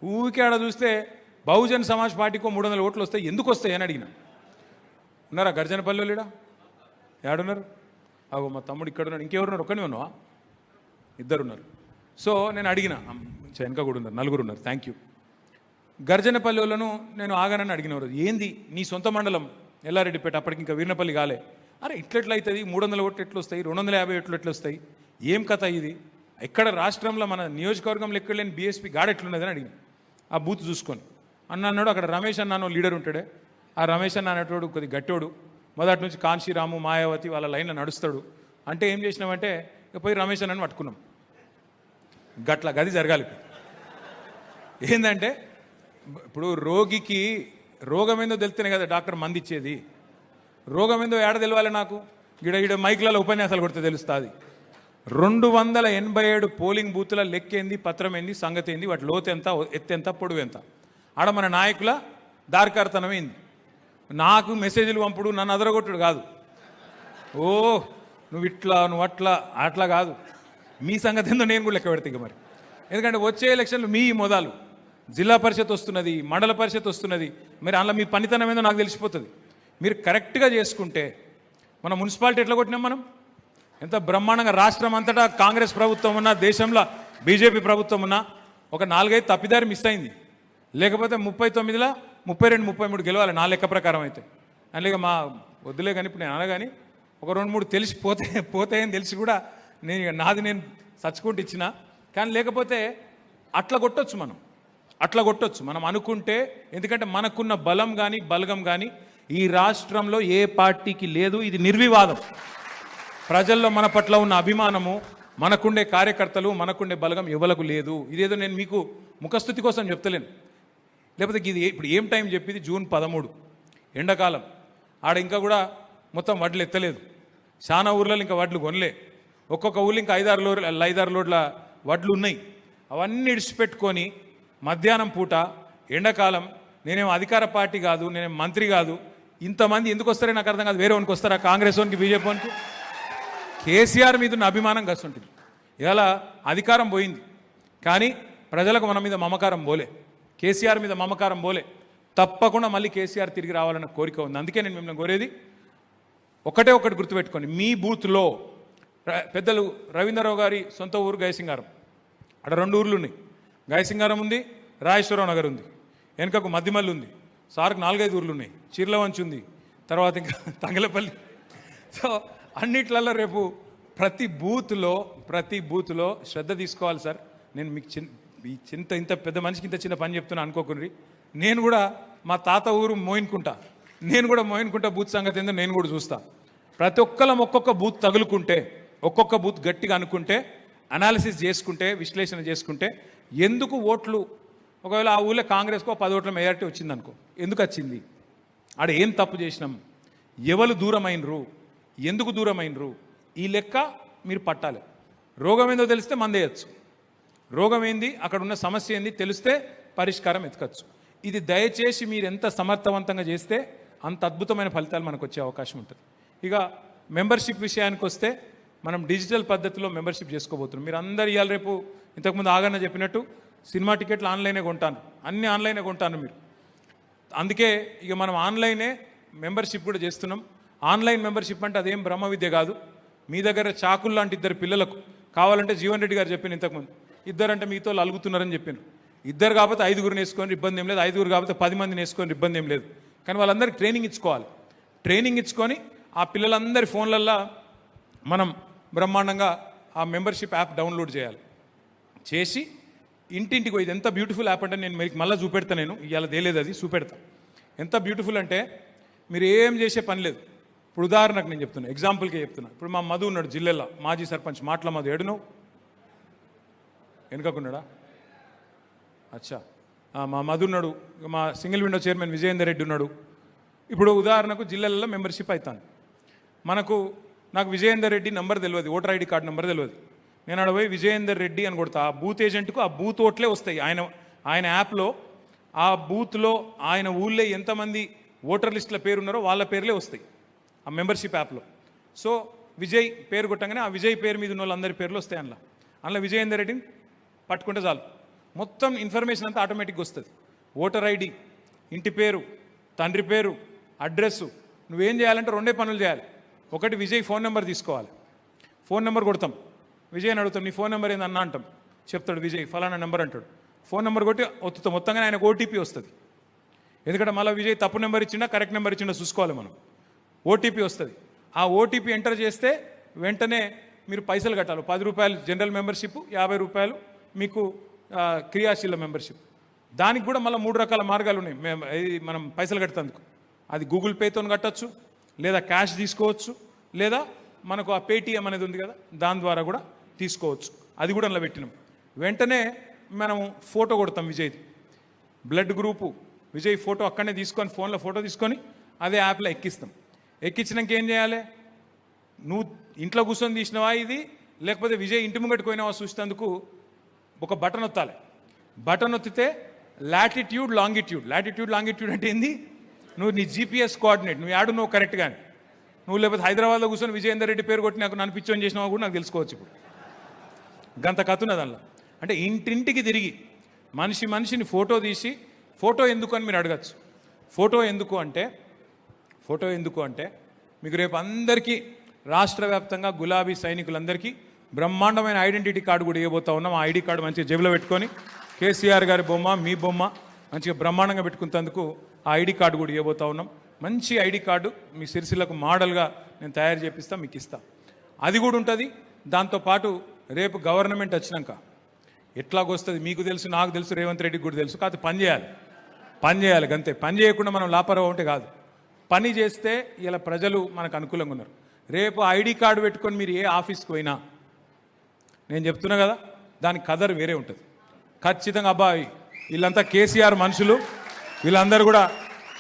ఊరికే ఆడ చూస్తే బహుజన్ సమాజ్ పార్టీకో 300 ఓట్లు వస్తాయి, ఎందుకు వస్తాయి అని అడిగిన. ఉన్నారా గర్జనపల్లి లేడా, ఏడున్నారు? అగో మా తమ్ముడు ఇక్కడ ఉన్నాడు, ఇంకెవరున్నారు, ఒక్కనే ఉన్నావా, 2 ఉన్నారు. సో నేను అడిగిన, వెనక కూడా ఉన్నారు, 4 ఉన్నారు, థ్యాంక్ యూ. గర్జనపల్లిలను నేను ఆగనని అడిగిన రోజు, ఏంది నీ సొంత మండలం ఎల్లారెడ్డిపేట, అప్పటికి ఇంకా వీర్నపల్లి కాలే, అరే ఇట్లెట్లయితుంది, 300 ఓట్లు ఎట్లు వస్తాయి, 250 ఓట్లు ఎట్లు వస్తాయి, ఏం కథ ఇది, ఎక్కడ రాష్ట్రంలో మన నియోజకవర్గంలో ఎక్కడ లేని బీఎస్పీ గాడ ఎట్లున్నదని అడిగిన. ఆ బూత్ చూసుకొని అన్నాడు, అక్కడ రమేష్ అన్న లీడర్ ఉంటాడే, ఆ రమేష్ అన్న అనేటోడు కొద్ది గట్టోడు, మొదటి నుంచి కాంశీరాము మాయావతి వాళ్ళ లైన్లో నడుస్తాడు. అంటే ఏం చేసినామంటే పోయి రమేష్ అన్నని పట్టుకున్నాం. గట్ల గది జరగాలి. ఏంటంటే ఇప్పుడు రోగికి రోగం ఏందో తెలిస్తేనే కదా డాక్టర్ మంది ఇచ్చేది. రోగం ఏందో ఏడ తెలియాలి నాకు, గిడ మైక్లలో ఉపన్యాసాలు కొడితే తెలుస్తుంది. 287 పోలింగ్ బూత్ల లెక్కేంది, పత్రం ఏంది, సంగతి ఏంది, వాటి లోతు ఎంత, ఎత్తెంత, పొడుగు ఎంత, ఆడ మన నాయకుల దారికారతనం ఏంది. నాకు మెసేజ్లు పంపుడు, నన్ను అదరగొట్టుడు కాదు, ఓ నువ్వు ఇట్లా నువ్వు అట్లా కాదు, మీ సంగతి ఏందో నేను కూడా లెక్క పెడతా మరి. ఎందుకంటే వచ్చే ఎలక్షన్లు మీ మొదలు జిల్లా పరిషత్ వస్తున్నది, మండల పరిషత్ వస్తున్నది, మరి అందులో మీ పనితనం ఏందో నాకు తెలిసిపోతుంది. మీరు కరెక్ట్గా చేసుకుంటే మన మున్సిపాలిటీ ఎట్లా కొట్టినాం మనం, ఎంత బ్రహ్మాండంగా. రాష్ట్రం అంతటా కాంగ్రెస్ ప్రభుత్వం ఉన్నా, దేశంలో బీజేపీ ప్రభుత్వం ఉన్నా, ఒక 4-5 తప్పిదారి మిస్ అయింది. లేకపోతే 39లో 32 33 గెలవాలి నా లెక్క ప్రకారం అయితే. అందులో మా వద్దులే కానీ ఇప్పుడు నేను అనగాని ఒక 2-3 తెలిసి పోతాయని తెలిసి కూడా నేను చచ్చుకుంటూ ఇచ్చిన. కానీ లేకపోతే అట్లా కొట్టొచ్చు మనం అనుకుంటే. ఎందుకంటే మనకున్న బలం కానీ బలగం కానీ ఈ రాష్ట్రంలో ఏ పార్టీకి లేదు. ఇది నిర్వివాదం. ప్రజల్లో మన పట్ల ఉన్న అభిమానము, మనకుండే కార్యకర్తలు, మనకుండే బలగం ఎవలకు లేదు. ఇదేదో నేను మీకు ముఖస్థుతి కోసం చెప్తలేను. లేకపోతే ఇది ఇప్పుడు ఏం టైం చెప్పింది? జూన్ 13 ఎండాకాలం. ఆడ ఇంకా కూడా మొత్తం వడ్లు ఎత్తలేదు. చాలా ఊర్లలో ఇంకా వడ్లు కొనలే. ఒక్కొక్క ఊళ్ళో ఇంకా 5-6 లోడ్ల వడ్లు ఉన్నాయి. అవన్నీ ఇడిచిపెట్టుకొని మధ్యాహ్నం పూట ఎండాకాలం నేనేం అధికార పార్టీ కాదు, నేనేం మంత్రి కాదు, ఇంతమంది ఎందుకు వస్తారో నాకు అర్థం కాదు. వేరే వానికి వస్తారా? కాంగ్రెస్ వానికి, బీజేపీ వానికి? కేసీఆర్ మీద ఉన్న అభిమానం గస్తుంటుంది. ఇలా అధికారం పోయింది కానీ ప్రజలకు మన మీద మమకారం పోలే, కేసీఆర్ మీద మమకారం పోలే. తప్పకుండా మళ్ళీ కేసీఆర్ తిరిగి రావాలన్న కోరిక ఉంది. అందుకే నేను మిమ్మల్ని కోరేది ఒకటి గుర్తుపెట్టుకోండి. మీ బూత్లో పెద్దలు రవీంద్రరావు గారి సొంత ఊరు గయసింగారం, అక్కడ 2 ఊర్లు ఉన్నాయి. గయసింగారం ఉంది, రాజేశ్వరరావు నగర్ ఉంది, వెనుకకు మద్దిమల్లి ఉంది, సార్కు 4-5 ఊర్లు ఉన్నాయి, చీర్లవంచి ఉంది, తర్వాత ఇంకా తంగలపల్లి. సో అన్నిట్లలో రేపు ప్రతి బూత్లో శ్రద్ధ తీసుకోవాలి సార్. నేను మీకు ఇంత పెద్ద మనిషికి ఇంత చిన్న పని చెప్తున్నా అనుకోకుండ్రి. నేను కూడా మా తాత ఊరు మోయిన్కుంటా, నేను కూడా మోయిన్కుంటా బూత్ సంగతి ఏందో నేను కూడా చూస్తా. ప్రతి ఒక్కళ్ళం ఒక్కొక్క బూత్ తగులుకుంటే, ఒక్కొక్క బూత్ గట్టిగా అనుకుంటే, అనాలిసిస్ చేసుకుంటే, విశ్లేషణ చేసుకుంటే ఎందుకు ఓట్లు ఒకవేళ ఆ ఊళ్ళో కాంగ్రెస్కో 10 ఓట్ల మెజారిటీ వచ్చిందనుకో, ఎందుకు వచ్చింది? ఆడ ఏం తప్పు చేసినాం? ఎవరు దూరమైనరు? ఎందుకు దూరమైనరు? ఈ లెక్క మీరు పట్టాలి. రోగం ఏందో తెలిస్తే మందేయచ్చు. రోగం ఏంది, అక్కడ ఉన్న సమస్య ఏంది తెలిస్తే పరిష్కారం ఎతకచ్చు. ఇది దయచేసి మీరు ఎంత సమర్థవంతంగా చేస్తే అంత అద్భుతమైన ఫలితాలు మనకు వచ్చే అవకాశం ఉంటుంది. ఇక మెంబర్షిప్ విషయానికి వస్తే మనం డిజిటల్ పద్ధతిలో మెంబర్షిప్ చేసుకోబోతున్నాం. మీరు అందరు ఇవాళ రేపు ఇంతకుముందు ఆగన్న చెప్పినట్టు సినిమా టికెట్లు ఆన్లైనే కొంటాను, అన్నీ ఆన్లైనే కొంటాను మీరు. అందుకే ఇక మనం ఆన్లైనే మెంబర్షిప్ కూడా చేస్తున్నాం. ఆన్లైన్ మెంబర్షిప్ అంటే అదేం బ్రహ్మ విద్య కాదు. మీ దగ్గర చాకులు లాంటి 2 పిల్లలకు కావాలంటే జీవన్ రెడ్డి గారు చెప్పిన ఇంతకుముందు 2 అంటే మీతో అలుగుతున్నారని చెప్పాను. 2 కాకపోతే 5గురిని వేసుకొని ఇబ్బంది ఏం లేదు, 5గురు కాకపోతే 10 మందిని వేసుకొని ఇబ్బంది ఏం లేదు. కానీ వాళ్ళందరికీ ట్రైనింగ్ ఇచ్చుకోవాలి. ట్రైనింగ్ ఇచ్చుకొని ఆ పిల్లలందరి ఫోన్లల్లో మనం బ్రహ్మాండంగా ఆ మెంబర్షిప్ యాప్ డౌన్లోడ్ చేయాలి. చేసి ఇంటింటికి ఇది ఎంత బ్యూటిఫుల్ యాప్ అంటే నేను మీకు మళ్ళీ చూపెడతా. నేను ఇవాళ తేలేదు, అది చూపెడతా. ఎంత బ్యూటిఫుల్ అంటే మీరు ఏం చేసే పని లేదు. ఇప్పుడు ఉదాహరణకు నేను చెప్తున్నా, ఎగ్జాంపుల్కి చెప్తున్నా. ఇప్పుడు మా మధు ఉన్నాడు జిల్లాలో, మాజీ సర్పంచ్ మాటల మధు. ఏడును వెనుకకున్నాడా? అచ్చా, మా మధు ఉన్నాడు. మా single window chairman Vijayender Reddy ఉన్నాడు. ఇప్పుడు ఉదాహరణకు జిల్లాలలో మెంబర్షిప్ అవుతాను. నాకు విజయేందర్ రెడ్డి నంబర్ తెలియదు, ఓటర్ ఐడి కార్డు నెంబర్ తెలియదు. నేను అక్కడ పోయి విజయేందర్ రెడ్డి అని కొడతా. ఆ బూత్ ఏజెంట్కు ఆ బూత్ ఓట్లే వస్తాయి. ఆయన యాప్లో ఆ బూత్లో ఆయన ఊళ్ళో ఎంతమంది ఓటర్ లిస్టుల పేరు ఉన్నారో వాళ్ళ పేర్లే వస్తాయి ఆ మెంబర్షిప్ యాప్లో. సో విజయ్ పేరు కొట్టంగానే ఆ విజయ్ పేరు మీద ఉన్న వాళ్ళందరి పేర్లు వస్తాయి. అందులో విజయేందర్ రెడ్డిని పట్టుకుంటే చాలు, మొత్తం ఇన్ఫర్మేషన్ అంతా ఆటోమేటిక్గా వస్తుంది. ఓటర్ ఐడి, ఇంటి పేరు, తండ్రి పేరు, అడ్రస్సు. నువ్వేం చేయాలంటే 2 పనులు చేయాలి. ఒకటి, విజయ్ ఫోన్ నెంబర్ తీసుకోవాలి. ఫోన్ నెంబర్ కొడతాం, విజయ్ని అడుగుతాం నీ ఫోన్ నెంబర్ ఏందన్నా అంటాం. చెప్తాడు విజయ్ ఫలానా నెంబర్ అంటాడు. ఫోన్ నెంబర్ కొట్టి ఒత్తుతాం, మొత్తంగా ఆయనకు ఓటీపీ వస్తుంది. ఎందుకంటే మళ్ళీ విజయ్ తప్పు నెంబర్ ఇచ్చిండా కరెక్ట్ నెంబర్ ఇచ్చిండా చూసుకోవాలి మనం. ఓటీపీ వస్తుంది. ఆ ఓటీపీ ఎంటర్ చేస్తే వెంటనే మీరు పైసలు కట్టాలి. 10 రూపాయలు జనరల్ మెంబర్షిప్, 50 రూపాయలు మీకు క్రియాశీల మెంబర్షిప్. దానికి కూడా మళ్ళీ 3 రకాల మార్గాలు ఉన్నాయి మనం పైసలు కట్టేందుకు. అది గూగుల్ పేతో కట్టచ్చు, లేదా క్యాష్ తీసుకోవచ్చు, లేదా మనకు ఆ పేటీఎం అనేది ఉంది కదా దాని ద్వారా కూడా తీసుకోవచ్చు. అది కూడా అందులో పెట్టినాం. వెంటనే మనం ఫోటో కొడతాం విజయ్ది, బ్లడ్ గ్రూపు విజయ్ ఫోటో అక్కడనే తీసుకొని ఫోన్లో ఫోటో తీసుకొని అదే యాప్లో ఎక్కిస్తాం. ఎక్కించినాక ఏం చేయాలి? నువ్వు ఇంట్లో కూర్చొని తీసినవా ఇది, లేకపోతే విజయ్ ఇంటి ముంగట్టుకు పోయినావా చూసేందుకు ఒక బటన్ ఒత్తాలి. బటన్ ఒత్తితే లాటిట్యూడ్ లాంగిట్యూడ్ అంటే ఏంది? నువ్వు నీ జీపీఎస్ కోఆర్డినేట్, నువ్వు యాడు నువ్వు కరెక్ట్గానే. నువ్వు లేకపోతే హైదరాబాద్లో కూర్చొని విజయేందర్ రెడ్డి పేరు కొట్టి నాకు నన్ను పిచ్చోని చేసినావా కూడా నాకు తెలుసుకోవచ్చు. ఇప్పుడు గంత కథ ఉన్నది అందులో. అంటే ఇంటింటికి తిరిగి మనిషిని ఫోటో తీసి, ఫోటో ఎందుకు అని మీరు అడగచ్చు. ఫోటో ఎందుకు అంటే మీకు రేపు అందరికీ రాష్ట్ర వ్యాప్తంగా గులాబీ సైనికులందరికీ బ్రహ్మాండమైన ఐడెంటిటీ కార్డు కూడా ఇవ్వబోతా ఉన్నాం. ఆ ఐడి కార్డు మంచిగా జేబులో పెట్టుకొని కేసీఆర్ గారి బొమ్మ, మీ బొమ్మ, మంచిగా బ్రహ్మాండంగా పెట్టుకున్నందుకు ఆ ఐడి కార్డు కూడా ఇవ్వబోతా ఉన్నాం. మంచి ఐడి కార్డు మీ సిరిసిల్లకు మోడల్గా నేను తయారు చేపిస్తా, మీకు ఇస్తా. అది కూడా ఉంటుంది. దాంతోపాటు రేపు గవర్నమెంట్ వచ్చినాక ఎట్లాగొస్తుంది మీకు తెలుసు, నాకు తెలుసు, రేవంత్ రెడ్డికి కూడా తెలుసు. కాదు పని చేయాలి అంతే. పని చేయకుండా మనం లాపరవా ఉంటే కాదు. పని చేస్తే ఇలా ప్రజలు మనకు అనుకూలంగా ఉన్నారు. రేపు ఐడి కార్డు పెట్టుకొని మీరు ఏ ఆఫీస్కి పోయినా నేను చెప్తున్నా కదా, దాని కదర్ వేరే ఉంటుంది ఖచ్చితంగా. అబ్బాయి వీళ్ళంతా కేసీఆర్ మనుషులు, వీళ్ళందరూ కూడా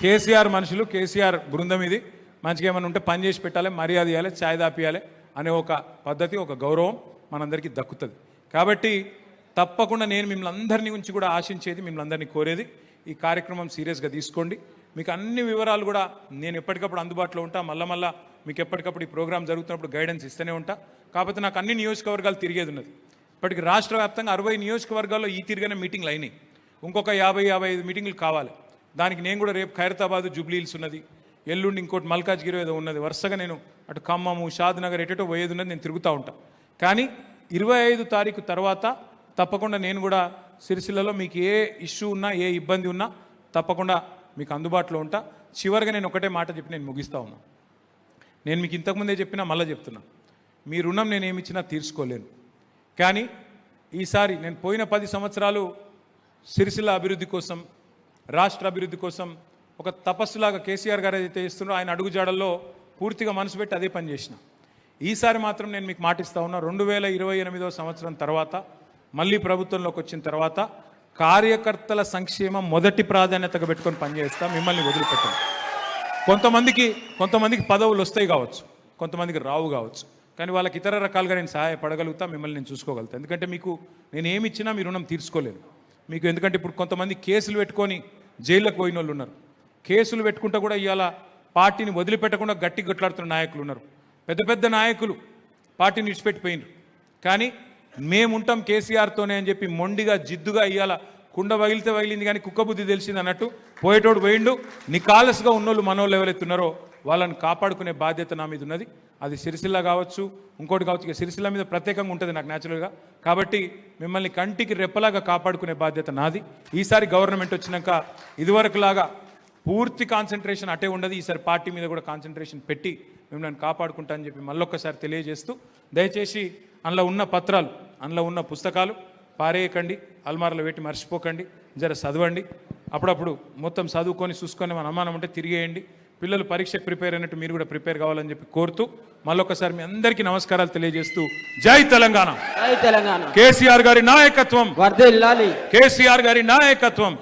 కేసీఆర్ మనుషులు, కేసీఆర్ బృందం. ఇది మంచిగా ఏమైనా ఉంటే పని చేసి పెట్టాలి, మర్యాద ఇవ్వాలి, ఛాయ్ దాపియాలి అనే ఒక పద్ధతి, ఒక గౌరవం మనందరికీ దక్కుతుంది. కాబట్టి తప్పకుండా నేను మిమ్మల్ని అందరినీ గురించి కూడా ఆశించేది, మిమ్మల్ని అందరినీ కోరేది, ఈ కార్యక్రమం సీరియస్గా తీసుకోండి. మీకు అన్ని వివరాలు కూడా నేను ఎప్పటికప్పుడు అందుబాటులో ఉంటా. మళ్ళా మీకు ఎప్పటికప్పుడు ఈ ప్రోగ్రాం జరుగుతున్నప్పుడు గైడెన్స్ ఇస్తూనే ఉంటా. కాకపోతే నాకు అన్ని నియోజకవర్గాలు తిరిగేది ఉన్నది. ఇప్పటికి రాష్ట్ర వ్యాప్తంగా 60 నియోజకవర్గాల్లో ఈ తిరిగిన మీటింగ్లు అయినాయి. ఇంకొక 50-55 మీటింగ్లు కావాలి. దానికి నేను కూడా రేపు ఖైరతాబాద్, జూబ్లీ హిల్స్ ఉన్నది, ఎల్లుండి ఇంకోటి మల్కాజ్గిరి ఏదో ఉన్నది. వరుసగా నేను అటు ఖమ్మము, షాద్ నగర్ ఎటో పోయేది ఉన్నది. నేను తిరుగుతూ ఉంటా. కానీ 25 తారీఖు తర్వాత తప్పకుండా నేను కూడా సిరిసిల్లలో మీకు ఏ ఇష్యూ ఉన్నా, ఏ ఇబ్బంది ఉన్నా తప్పకుండా మీకు అందుబాటులో ఉంటా. చివరిగా నేను ఒకటే మాట చెప్పి నేను ముగిస్తా ఉన్నా. నేను మీకు ఇంతకుముందే చెప్పినా, మళ్ళీ చెప్తున్నా, మీ రుణం నేను ఏమిచ్చినా తీర్చుకోలేను. కానీ ఈసారి నేను పోయిన 10 సంవత్సరాలు సిరిసిల్ల అభివృద్ధి కోసం, రాష్ట్ర అభివృద్ధి కోసం ఒక తపస్సులాగా కేసీఆర్ గారు ఏదైతే చేస్తున్నారో ఆయన అడుగుజాడల్లో పూర్తిగా మనసు పెట్టి అదే పని చేసిన. ఈసారి మాత్రం నేను మీకు మాటిస్తా ఉన్నా, 2028వ సంవత్సరం తర్వాత మళ్ళీ ప్రభుత్వంలోకి వచ్చిన తర్వాత కార్యకర్తల సంక్షేమం మొదటి ప్రాధాన్యతగా పెట్టుకొని పనిచేస్తాం. మిమ్మల్ని వదిలిపెట్టాం. కొంతమందికి పదవులు వస్తాయి కావచ్చు, కొంతమందికి రావు కావచ్చు. కానీ వాళ్ళకి ఇతర రకాలుగా నేను సహాయపడగలుగుతా, మిమ్మల్ని నేను చూసుకోగలుగుతాను. ఎందుకంటే మీకు నేను ఏమి ఇచ్చినా మీ రుణం తీర్చుకోలేను మీకు. ఎందుకంటే ఇప్పుడు కొంతమంది కేసులు పెట్టుకొని జైల్లోకి పోయిన వాళ్ళు ఉన్నారు. కేసులు పెట్టుకుంటా కూడా ఇవాళ పార్టీని వదిలిపెట్టకుండా గట్టి కొట్లాడుతున్న నాయకులు ఉన్నారు. పెద్ద పెద్ద నాయకులు పార్టీని విడిచిపెట్టిపోయినారు. కానీ మేముంటాం కేసీఆర్తోనే అని చెప్పి మొండిగా, జిద్దుగా ఇవాళ కుండ వగిలితే వగిలింది కానీ కుక్క బుద్ధి తెలిసింది అన్నట్టు పోయేటోడు పోయిండు. నికాలస్గా ఉన్నోళ్ళు మనోళ్ళు ఎవరైతున్నారో వాళ్ళని కాపాడుకునే బాధ్యత నా మీద ఉన్నది. అది సిరిసిల్ల కావచ్చు, ఇంకోటి కావచ్చు. ఇక సిరిసిల్ల మీద ప్రత్యేకంగా ఉంటుంది నాకు న్యాచురల్గా. కాబట్టి మిమ్మల్ని కంటికి రెప్పలాగా కాపాడుకునే బాధ్యత నాది. ఈసారి గవర్నమెంట్ వచ్చినాక ఇదివరకులాగా పూర్తి కాన్సన్ట్రేషన్ అటే ఉండదు. ఈసారి పార్టీ మీద కూడా కాన్సన్ట్రేషన్ పెట్టి మిమ్మల్ని కాపాడుకుంటా అని చెప్పి మళ్ళొక్కసారి తెలియజేస్తూ, దయచేసి అందులో ఉన్న పత్రాలు, అందులో ఉన్న పుస్తకాలు పారేయకండి, అల్మార్లో పెట్టి మర్చిపోకండి. జర చదవండి. అప్పుడప్పుడు మొత్తం చదువుకొని చూసుకొని మన అనుమానం ఉంటే తిరిగేయండి. పిల్లలు పరీక్షకు ప్రిపేర్ అయినట్టు మీరు కూడా ప్రిపేర్ కావాలని చెప్పి కోరుతూ మళ్ళొకసారి మీ అందరికీ నమస్కారాలు తెలియజేస్తూ, జై తెలంగాణ, జై తెలంగాణ, కేసీఆర్ గారి నాయకత్వం వర్ధిల్లాలి, కేసీఆర్ గారి నాయకత్వం.